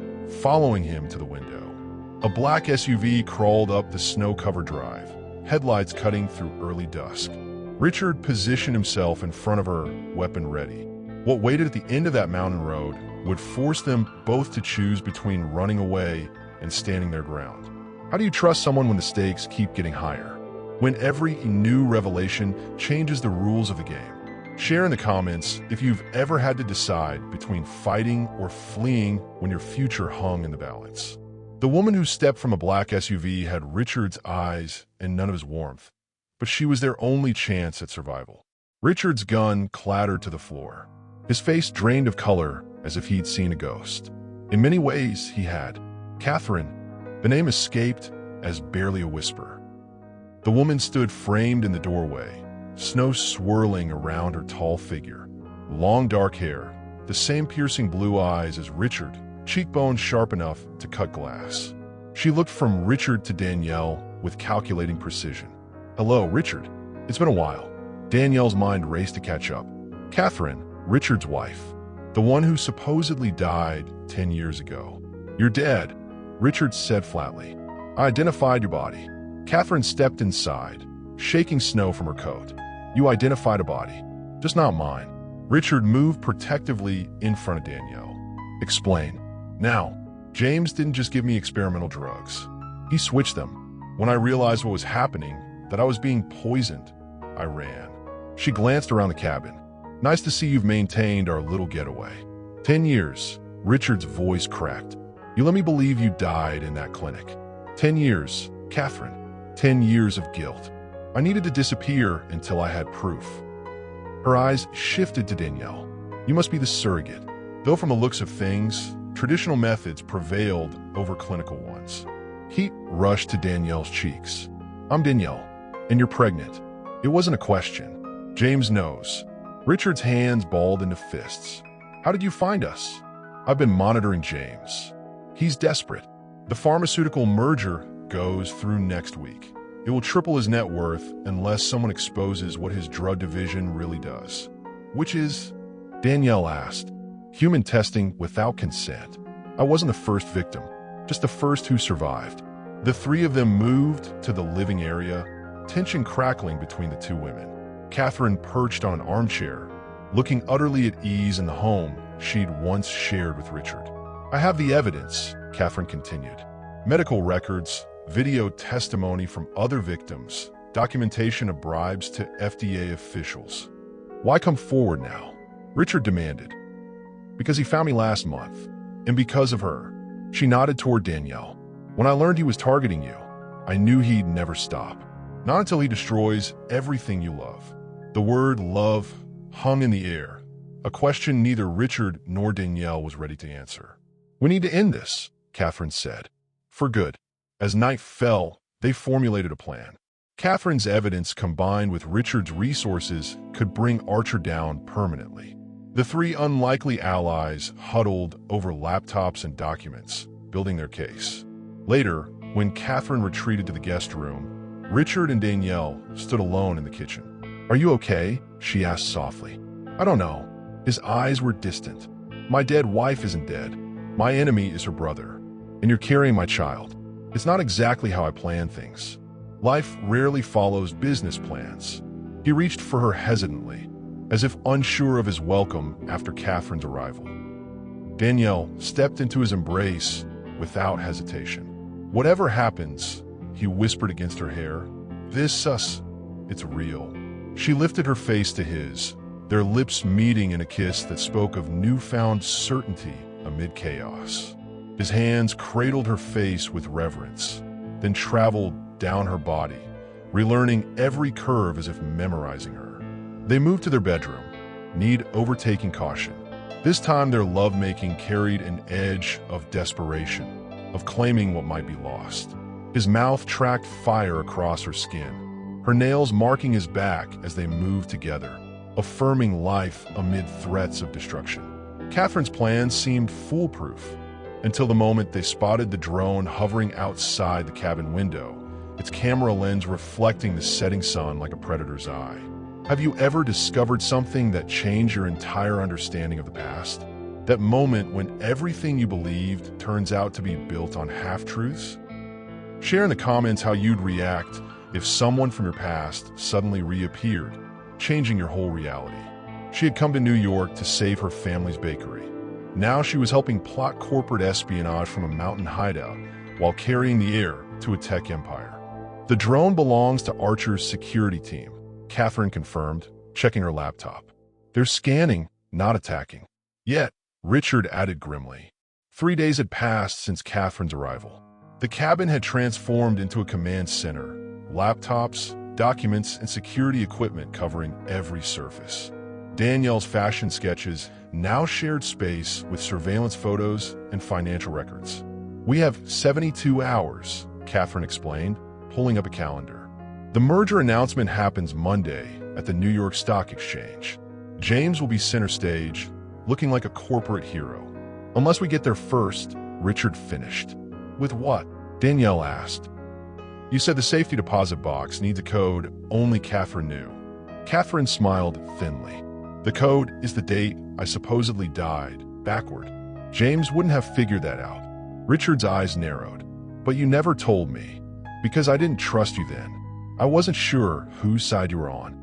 Speaker 1: following him to the window. A black SUV crawled up the snow-covered drive, headlights cutting through early dusk. Richard positioned himself in front of her, weapon ready. What waited at the end of that mountain road would force them both to choose between running away and standing their ground. How do you trust someone when the stakes keep getting higher? When every new revelation changes the rules of the game? Share in the comments if you've ever had to decide between fighting or fleeing when your future hung in the balance. The woman who stepped from a black SUV had Richard's eyes and none of his warmth, but she was their only chance at survival. Richard's gun clattered to the floor. His face drained of color as if he'd seen a ghost. In many ways, he had. Catherine. The name escaped as barely a whisper. The woman stood framed in the doorway, snow swirling around her tall figure. Long dark hair, the same piercing blue eyes as Richard, cheekbones sharp enough to cut glass. She looked from Richard to Danielle with calculating precision. "Hello, Richard. It's been a while." Danielle's mind raced to catch up. Catherine, Richard's wife, the one who supposedly died 10 years ago. "You're dead," Richard said flatly. "I identified your body." Catherine stepped inside, shaking snow from her coat. "You identified a body, just not mine." Richard moved protectively in front of Danielle. "Explain." "Now, James didn't just give me experimental drugs. He switched them. When I realized what was happening, that I was being poisoned, I ran." She glanced around the cabin. "Nice to see you've maintained our little getaway." 10 years, Richard's voice cracked. "You let me believe you died in that clinic. 10 years, Catherine. 10 years of guilt. I needed to disappear until I had proof." Her eyes shifted to Danielle. "You must be the surrogate." Though from the looks of things, traditional methods prevailed over clinical ones. Heat rushed to Danielle's cheeks. "I'm Danielle, and you're pregnant." It wasn't a question. James knows. Richard's hands balled into fists. "How did you find us?" "I've been monitoring James. He's desperate. The pharmaceutical merger goes through next week. It will triple his net worth unless someone exposes what his drug division really does." "Which is?" Danielle asked. "Human testing without consent. I wasn't the first victim, just the first who survived." The three of them moved to the living area, tension crackling between the two women. Catherine perched on an armchair, looking utterly at ease in the home she'd once shared with Richard. "I have the evidence," Catherine continued. "Medical records, video testimony from other victims, documentation of bribes to FDA officials." "Why come forward now?" Richard demanded. "Because he found me last month, and because of her." She nodded toward Danielle. "When I learned he was targeting you, I knew he'd never stop. Not until he destroys everything you love." The word love hung in the air, a question neither Richard nor Danielle was ready to answer. "We need to end this," Catherine said. "For good." As night fell, they formulated a plan. Catherine's evidence combined with Richard's resources could bring Archer down permanently. The three unlikely allies huddled over laptops and documents, building their case. Later, when Catherine retreated to the guest room, Richard and Danielle stood alone in the kitchen. "Are you okay?" she asked softly. "I don't know." His eyes were distant. "My dead wife isn't dead. My enemy is her brother. And you're carrying my child. It's not exactly how I plan things. Life rarely follows business plans." He reached for her hesitantly, as if unsure of his welcome after Catherine's arrival. Danielle stepped into his embrace without hesitation. "Whatever happens," he whispered against her hair, it's real." She lifted her face to his, their lips meeting in a kiss that spoke of newfound certainty amid chaos. His hands cradled her face with reverence, then traveled down her body, relearning every curve as if memorizing her. They moved to their bedroom, need overtaking caution. This time their lovemaking carried an edge of desperation, of claiming what might be lost. His mouth tracked fire across her skin, her nails marking his back as they moved together, affirming life amid threats of destruction. Catherine's plan seemed foolproof, until the moment they spotted the drone hovering outside the cabin window, its camera lens reflecting the setting sun like a predator's eye. Have you ever discovered something that changed your entire understanding of the past? That moment when everything you believed turns out to be built on half-truths? Share in the comments how you'd react if someone from your past suddenly reappeared, changing your whole reality. She had come to New York to save her family's bakery. Now she was helping plot corporate espionage from a mountain hideout while carrying the heir to a tech empire. "The drone belongs to Archer's security team," Catherine confirmed, checking her laptop. "They're scanning, not attacking." "Yet," Richard added grimly. 3 days had passed since Catherine's arrival. The cabin had transformed into a command center, laptops, documents, and security equipment covering every surface. Danielle's fashion sketches now shared space with surveillance photos and financial records. "We have 72 hours, Catherine explained, pulling up a calendar. "The merger announcement happens Monday at the New York Stock Exchange. James will be center stage, looking like a corporate hero. Unless we get there first," Richard finished. "With what?" Danielle asked. "You said the safety deposit box needs a code only Catherine knew." Catherine smiled thinly. "The code is the date I supposedly died, backward. James wouldn't have figured that out." Richard's eyes narrowed. "But you never told me, because I didn't trust you then. I wasn't sure whose side you were on."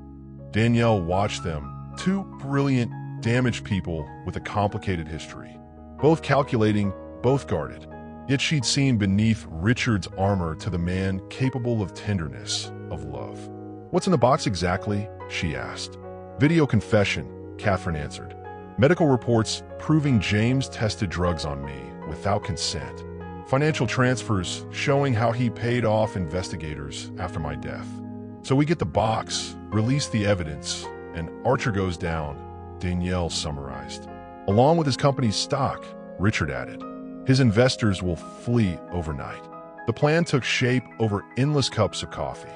Speaker 1: Danielle watched them, two brilliant, damaged people with a complicated history. Both calculating, both guarded. Yet she'd seen beneath Richard's armor to the man capable of tenderness, of love. "What's in the box exactly?" she asked. "Video confession," Catherine answered. "Medical reports proving James tested drugs on me without consent. Financial transfers showing how he paid off investigators after my death. So we get the box, release the evidence, and Archer goes down," Danielle summarized. "Along with his company's stock," Richard added. "His investors will flee overnight." The plan took shape over endless cups of coffee.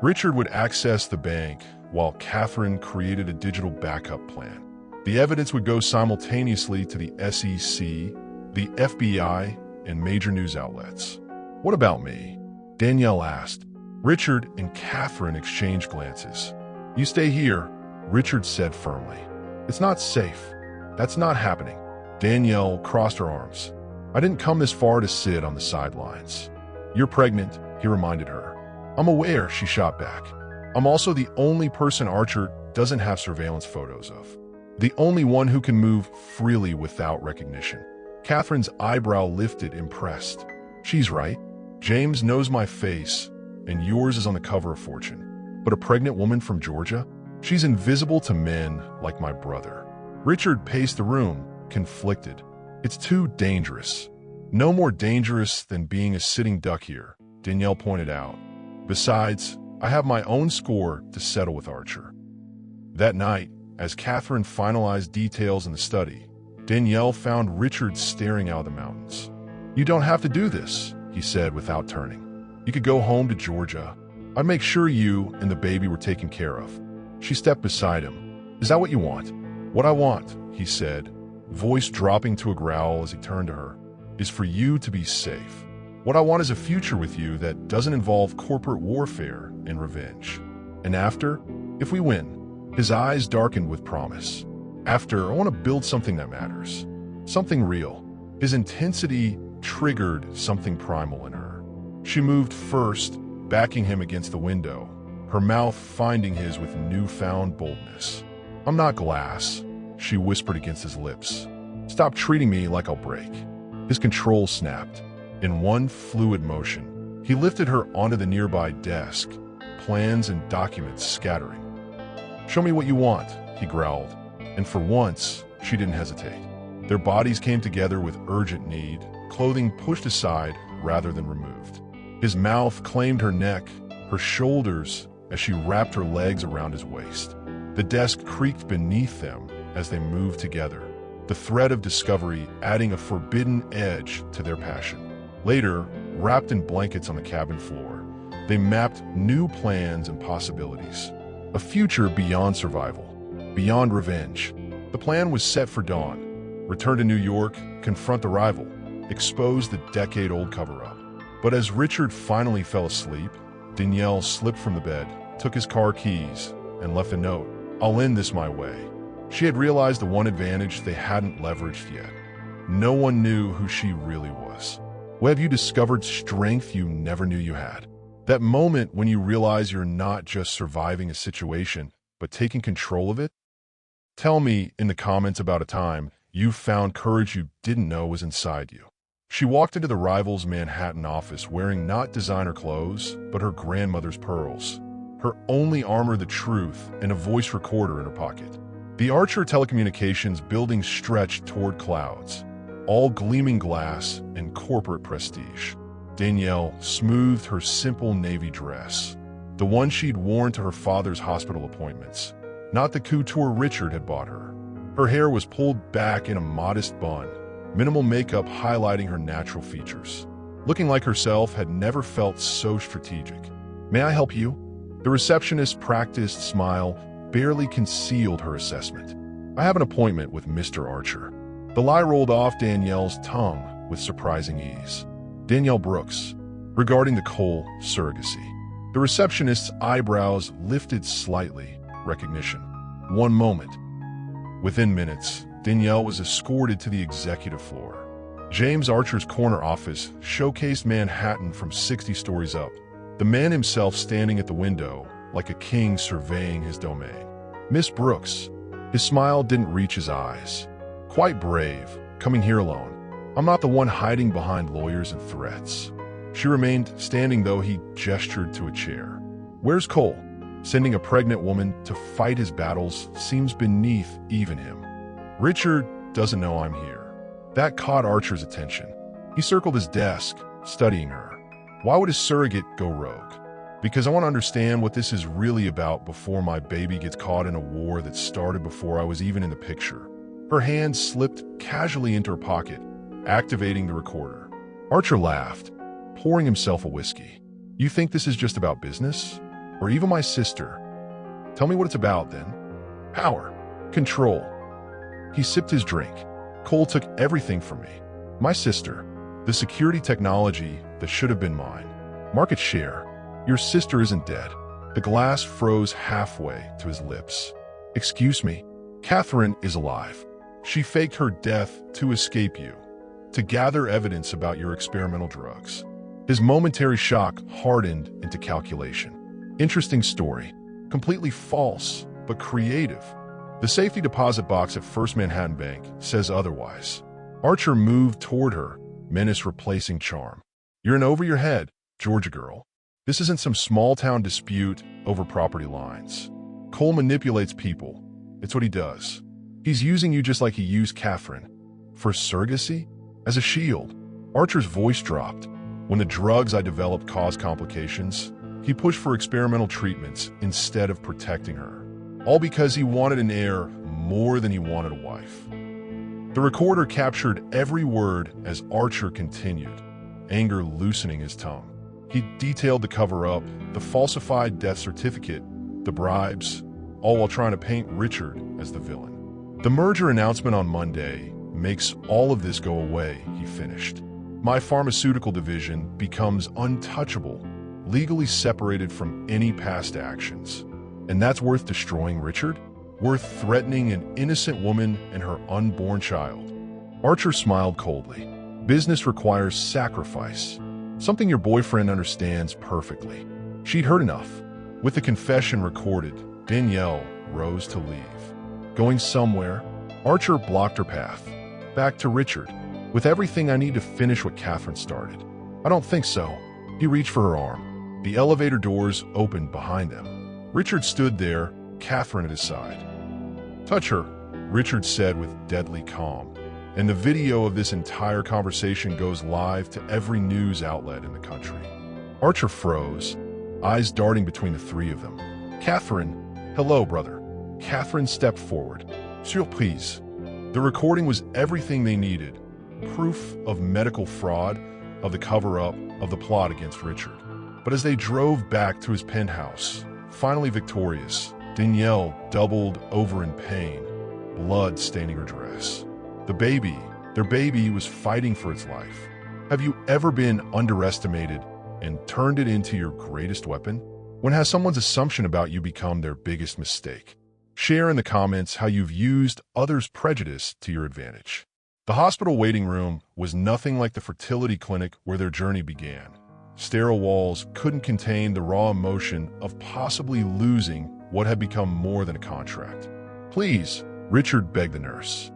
Speaker 1: Richard would access the bank while Catherine created a digital backup plan. The evidence would go simultaneously to the SEC, the FBI, and major news outlets. "What about me?" Danielle asked. Richard and Catherine exchanged glances. "You stay here," Richard said firmly. "It's not safe. That's not happening." Danielle crossed her arms. "I didn't come this far to sit on the sidelines." "You're pregnant," he reminded her. "I'm aware," she shot back. "I'm also the only person Archer doesn't have surveillance photos of. The only one who can move freely without recognition." Catherine's eyebrow lifted, impressed. "She's right. James knows my face, and yours is on the cover of Fortune. But a pregnant woman from Georgia? She's invisible to men like my brother." Richard paced the room, conflicted. "It's too dangerous." "No more dangerous than being a sitting duck here," Danielle pointed out. "Besides, I have my own score to settle with Archer." That night, as Catherine finalized details in the study, Danielle found Richard staring out of the mountains. "You don't have to do this," he said without turning. "You could go home to Georgia. I'd make sure you and the baby were taken care of." She stepped beside him. "Is that what you want?" "What I want," he said, voice dropping to a growl as he turned to her, "is for you to be safe. What I want is a future with you that doesn't involve corporate warfare and revenge. And after, if we win," his eyes darkened with promise. "After, I want to build something that matters. Something real." His intensity triggered something primal in her. She moved first, backing him against the window, her mouth finding his with newfound boldness. "I'm not glass," she whispered against his lips. "Stop treating me like I'll break." His control snapped. In one fluid motion, he lifted her onto the nearby desk, plans and documents scattering. "Show me what you want," he growled, and for once, she didn't hesitate. Their bodies came together with urgent need, clothing pushed aside rather than removed. His mouth claimed her neck, her shoulders, as she wrapped her legs around his waist. The desk creaked beneath them as they moved together, the thread of discovery adding a forbidden edge to their passion. Later, wrapped in blankets on the cabin floor, they mapped new plans and possibilities. A future beyond survival, beyond revenge. The plan was set for dawn. Return to New York, confront the rival, expose the decade-old cover-up. But as Richard finally fell asleep, Danielle slipped from the bed, took his car keys, and left a note. "I'll end this my way." She had realized the one advantage they hadn't leveraged yet. No one knew who she really was. Well, have you discovered strength you never knew you had? That moment when you realize you're not just surviving a situation, but taking control of it? Tell me in the comments about a time you found courage you didn't know was inside you. She walked into the rival's Manhattan office wearing not designer clothes, but her grandmother's pearls. Her only armor, the truth, and a voice recorder in her pocket. The Archer Telecommunications building stretched toward clouds, all gleaming glass and corporate prestige. Danielle smoothed her simple navy dress, the one she'd worn to her father's hospital appointments, not the couture Richard had bought her. Her hair was pulled back in a modest bun, minimal makeup highlighting her natural features. Looking like herself had never felt so strategic. "May I help you?" The receptionist's practiced smile barely concealed her assessment. "I have an appointment with Mr. Archer." The lie rolled off Danielle's tongue with surprising ease. "Danielle Brooks, regarding the Cole surrogacy." The receptionist's eyebrows lifted slightly, recognition. One moment. Within minutes, Danielle was escorted to the executive floor. James Archer's corner office showcased Manhattan from 60 stories up, the man himself standing at the window like a king surveying his domain. "Miss Brooks." His smile didn't reach his eyes. "Quite brave, coming here alone. I'm not the one hiding behind lawyers and threats." She remained standing though he gestured to a chair. "Where's Cole?" Sending a pregnant woman to fight his battles seems beneath even him. "Richard doesn't know I'm here." That caught Archer's attention. He circled his desk, studying her. "Why would a surrogate go rogue?" "Because I want to understand what this is really about before my baby gets caught in a war that started before I was even in the picture." Her hand slipped casually into her pocket, activating the recorder. Archer laughed. pouring himself a whiskey. You think this is just about business? Or even my sister? Tell me what it's about, then. Power. Control. He sipped his drink. Cole took everything from me. My sister. The security technology that should have been mine. Market share. Your sister isn't dead. The glass froze halfway to his lips. Excuse me. Catherine is alive. She faked her death to escape you, to gather evidence about your experimental drugs. His momentary shock hardened into calculation. Interesting story. Completely false, but creative. The safety deposit box at First Manhattan Bank says otherwise. Archer moved toward her, menace replacing charm. You're in over your head, Georgia girl. This isn't some small-town dispute over property lines. Cole manipulates people. It's what he does. He's using you just like he used Catherine. For surrogacy? As a shield. Archer's voice dropped. When the drugs I developed caused complications, he pushed for experimental treatments instead of protecting her. All because he wanted an heir more than he wanted a wife. The recorder captured every word as Archer continued, anger loosening his tongue. He detailed the cover-up, the falsified death certificate, the bribes, all while trying to paint Richard as the villain. The merger announcement on Monday makes all of this go away, he finished. My pharmaceutical division becomes untouchable, legally separated from any past actions. And that's worth destroying Richard? Worth threatening an innocent woman and her unborn child? Archer smiled coldly. Business requires sacrifice. Something your boyfriend understands perfectly. She'd heard enough. With the confession recorded, Danielle rose to leave. Going somewhere, Archer blocked her path. Back to Richard. With everything I need to finish what Catherine started. I don't think so. He reached for her arm. The elevator doors opened behind them. Richard stood there, Catherine at his side. Touch her, Richard said with deadly calm. And the video of this entire conversation goes live to every news outlet in the country. Archer froze, eyes darting between the three of them. Catherine, hello, brother. Catherine stepped forward. Surprise. The recording was everything they needed. Proof of medical fraud, of the cover-up, of the plot against Richard. But as they drove back to his penthouse, finally victorious, Danielle doubled over in pain, blood staining her dress. Their baby was fighting for its life. Have you ever been underestimated and turned it into your greatest weapon? When has someone's assumption about you become their biggest mistake? Share in the comments how you've used others' prejudice to your advantage. The hospital waiting room was nothing like the fertility clinic where their journey began. Sterile walls couldn't contain the raw emotion of possibly losing what had become more than a contract. Please, Richard begged the nurse.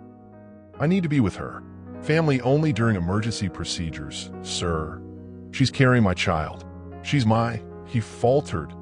Speaker 1: I need to be with her. Family only during emergency procedures, sir. She's carrying my child. He faltered,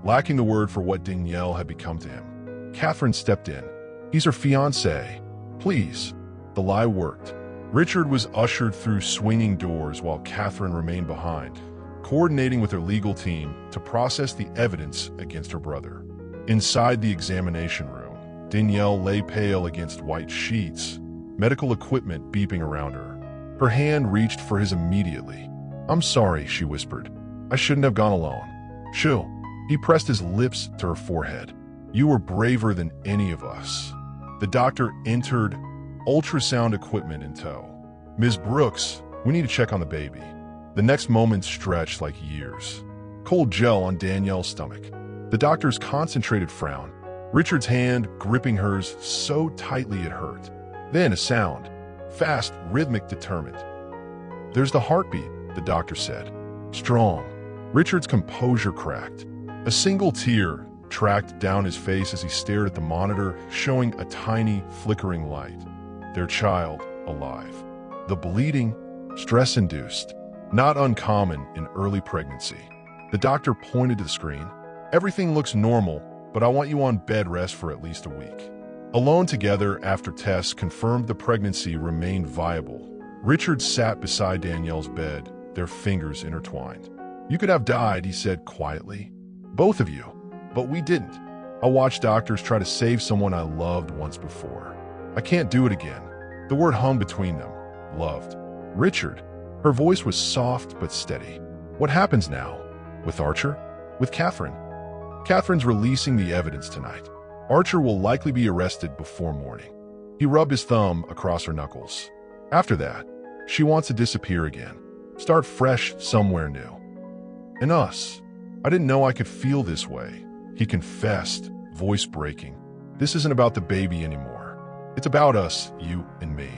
Speaker 1: lacking the word for what Danielle had become to him. Catherine stepped in. He's her fiancé. Please. The lie worked. Richard was ushered through swinging doors while Catherine remained behind, coordinating with her legal team to process the evidence against her brother. Inside the examination room, Danielle lay pale against white sheets, medical equipment beeping around her. Her hand reached for his immediately. I'm sorry, she whispered. I shouldn't have gone alone. Shoo. He pressed his lips to her forehead. You were braver than any of us. The doctor entered, ultrasound equipment in tow. Ms. Brooks, we need to check on the baby. The next moment stretched like years. Cold gel on Danielle's stomach. The doctor's concentrated frown. Richard's hand gripping hers so tightly it hurt. Then a sound. Fast, rhythmic, determined. There's the heartbeat, the doctor said. Strong. Richard's composure cracked. A single tear tracked down his face as he stared at the monitor, showing a tiny, flickering light. Their child, alive. The bleeding, stress-induced, not uncommon in early pregnancy. The doctor pointed to the screen. Everything looks normal, but I want you on bed rest for at least a week. Alone together after tests confirmed the pregnancy remained viable. Richard sat beside Danielle's bed, their fingers intertwined. You could have died, he said quietly. Both of you. But we didn't. I watched doctors try to save someone I loved once before. I can't do it again. The word hung between them. Loved. Richard. Her voice was soft but steady. What happens now? With Archer? With Catherine? Catherine's releasing the evidence tonight. Archer will likely be arrested before morning. He rubbed his thumb across her knuckles. After that, she wants to disappear again. Start fresh somewhere new. And us. I didn't know I could feel this way. He confessed, voice breaking. This isn't about the baby anymore. It's about us, you and me.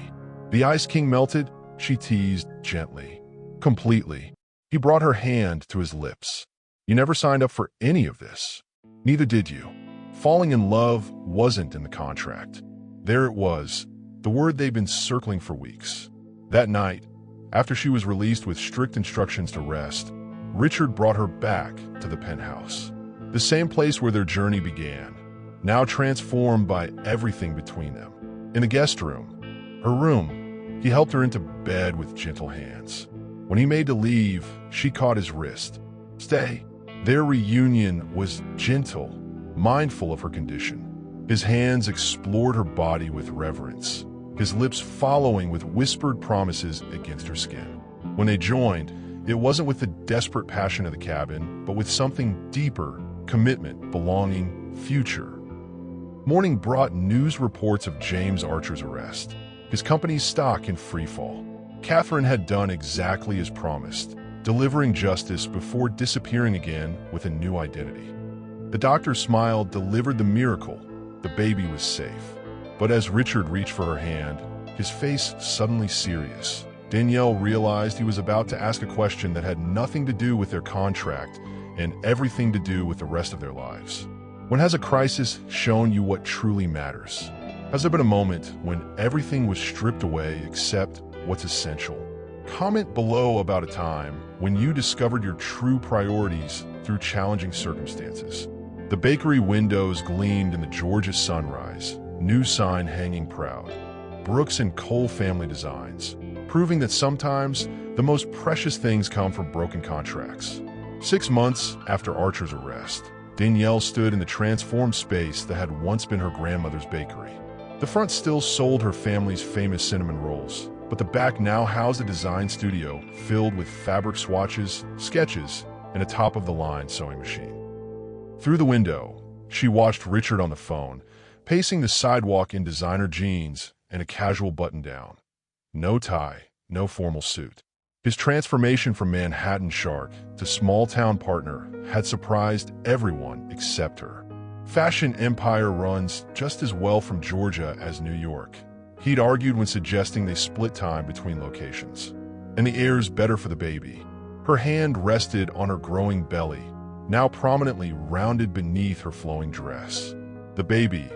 Speaker 1: The Ice King melted, she teased gently. Completely. He brought her hand to his lips. You never signed up for any of this. Neither did you. Falling in love wasn't in the contract. There it was, the word they'd been circling for weeks. That night, after she was released with strict instructions to rest, Richard brought her back to the penthouse. The same place where their journey began, now transformed by everything between them. In the guest room, her room, he helped her into bed with gentle hands. When he made to leave, she caught his wrist. Stay. Their reunion was gentle, mindful of her condition. His hands explored her body with reverence, his lips following with whispered promises against her skin. When they joined, it wasn't with the desperate passion of the cabin, but with something deeper, commitment, belonging, future. Morning brought news reports of James Archer's arrest, his company's stock in freefall. Catherine had done exactly as promised, delivering justice before disappearing again with a new identity. The doctor's smile delivered the miracle. The baby was safe. But as Richard reached for her hand, his face suddenly serious. Danielle realized he was about to ask a question that had nothing to do with their contract and everything to do with the rest of their lives. When has a crisis shown you what truly matters? Has there been a moment when everything was stripped away except what's essential? Comment below about a time when you discovered your true priorities through challenging circumstances. The bakery windows gleamed in the Georgia sunrise, new sign hanging proud. Brooks and Cole family designs, proving that sometimes the most precious things come from broken contracts. 6 months after Archer's arrest, Danielle stood in the transformed space that had once been her grandmother's bakery. The front still sold her family's famous cinnamon rolls, but the back now housed a design studio filled with fabric swatches, sketches, and a top-of-the-line sewing machine. Through the window, she watched Richard on the phone, pacing the sidewalk in designer jeans and a casual button-down. No tie, no formal suit. His transformation from Manhattan shark to small-town partner had surprised everyone except her. Fashion empire runs just as well from Georgia as New York. He'd argued when suggesting they split time between locations. And the air's better for the baby. Her hand rested on her growing belly, now prominently rounded beneath her flowing dress. The baby,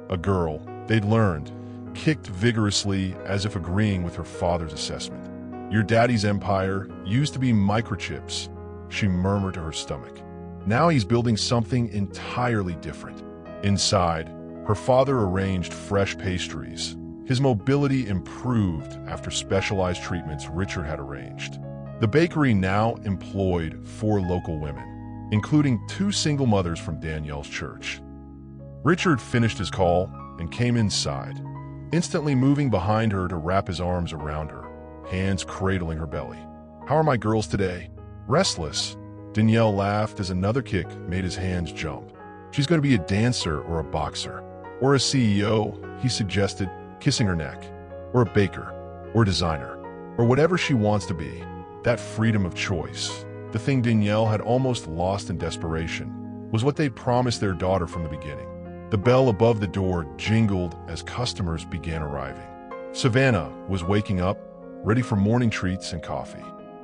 Speaker 1: a girl, they'd learned, kicked vigorously as if agreeing with her father's assessment. Your daddy's empire used to be microchips, she murmured to her stomach. Now he's building something entirely different. Inside, her father arranged fresh pastries. His mobility improved after specialized treatments Richard had arranged. The bakery now employed 4 local women, including 2 single mothers from Danielle's church. Richard finished his call and came inside, instantly moving behind her to wrap his arms around her, hands cradling her belly. How are my girls today? Restless. Danielle laughed as another kick made his hands jump. She's going to be a dancer or a boxer, or a CEO, he suggested, kissing her neck, or a baker, or a designer, or whatever she wants to be. That freedom of choice, the thing Danielle had almost lost in desperation, was what they'd promised their daughter from the beginning. The bell above the door jingled as customers began arriving. Savannah was waking up, ready for morning treats and coffee.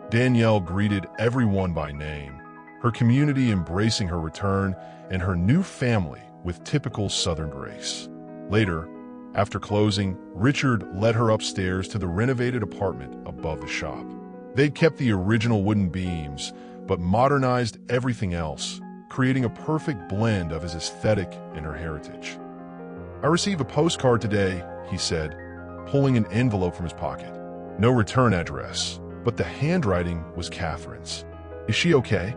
Speaker 1: Danielle greeted everyone by name, her community embracing her return and her new family with typical Southern grace. Later, after closing, Richard led her upstairs to the renovated apartment above the shop. They'd kept the original wooden beams, but modernized everything else, creating a perfect blend of his aesthetic and her heritage. I received a postcard today, he said, pulling an envelope from his pocket. No return address, but the handwriting was Catherine's. Is she okay?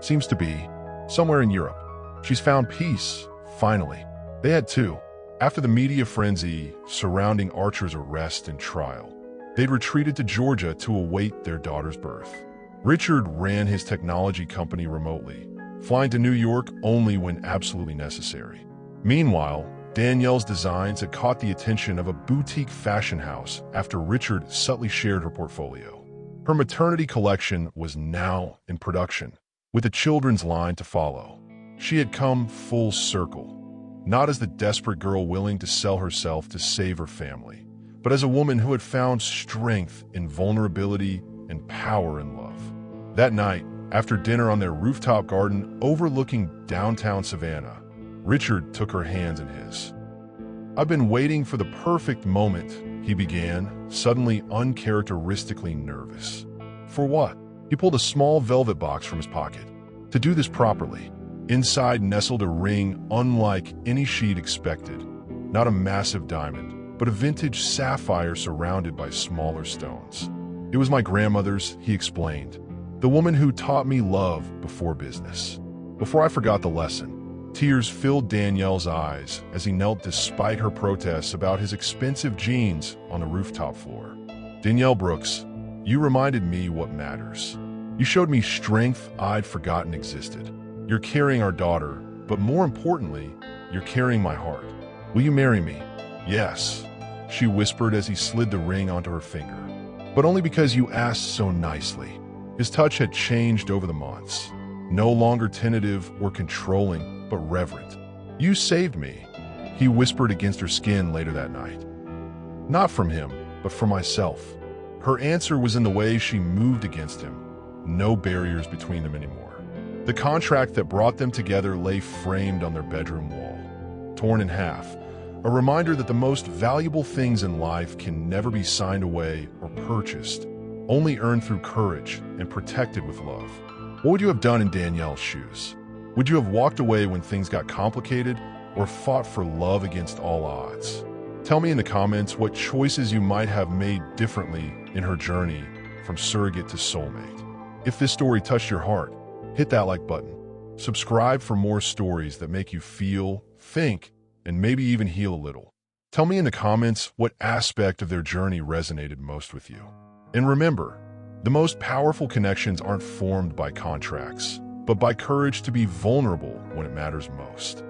Speaker 1: Seems to be. Somewhere in Europe. She's found peace, finally. They had too. After the media frenzy surrounding Archer's arrest and trial, they'd retreated to Georgia to await their daughter's birth. Richard ran his technology company remotely, flying to New York only when absolutely necessary. Meanwhile, Danielle's designs had caught the attention of a boutique fashion house after Richard subtly shared her portfolio. Her maternity collection was now in production, with a children's line to follow. She had come full circle, not as the desperate girl willing to sell herself to save her family, but as a woman who had found strength in vulnerability and power in love. That night, after dinner on their rooftop garden overlooking downtown Savannah, Richard took her hands in his. "I've been waiting for the perfect moment," he began, suddenly uncharacteristically nervous. "For what?" He pulled a small velvet box from his pocket. "To do this properly." Inside nestled a ring unlike any she'd expected. Not a massive diamond, but a vintage sapphire surrounded by smaller stones. "It was my grandmother's," he explained. "The woman who taught me love before business." Before I forgot the lesson, tears filled Danielle's eyes as he knelt despite her protests about his expensive jeans on the rooftop floor. "Danielle Brooks, you reminded me what matters. You showed me strength I'd forgotten existed. You're carrying our daughter, but more importantly, you're carrying my heart. Will you marry me?" "Yes," she whispered as he slid the ring onto her finger. "But only because you asked so nicely." His touch had changed over the months. No longer tentative or controlling, but reverent. "You saved me," he whispered against her skin later that night. Not from him, but for myself. Her answer was in the way she moved against him. No barriers between them anymore. The contract that brought them together lay framed on their bedroom wall, torn in half, a reminder that the most valuable things in life can never be signed away or purchased, only earned through courage and protected with love. What would you have done in Danielle's shoes? Would you have walked away when things got complicated or fought for love against all odds? Tell me in the comments what choices you might have made differently in her journey from surrogate to soulmate. If this story touched your heart, hit that like button. Subscribe for more stories that make you feel, think, and maybe even heal a little. Tell me in the comments what aspect of their journey resonated most with you. And remember, the most powerful connections aren't formed by contracts, but by courage to be vulnerable when it matters most.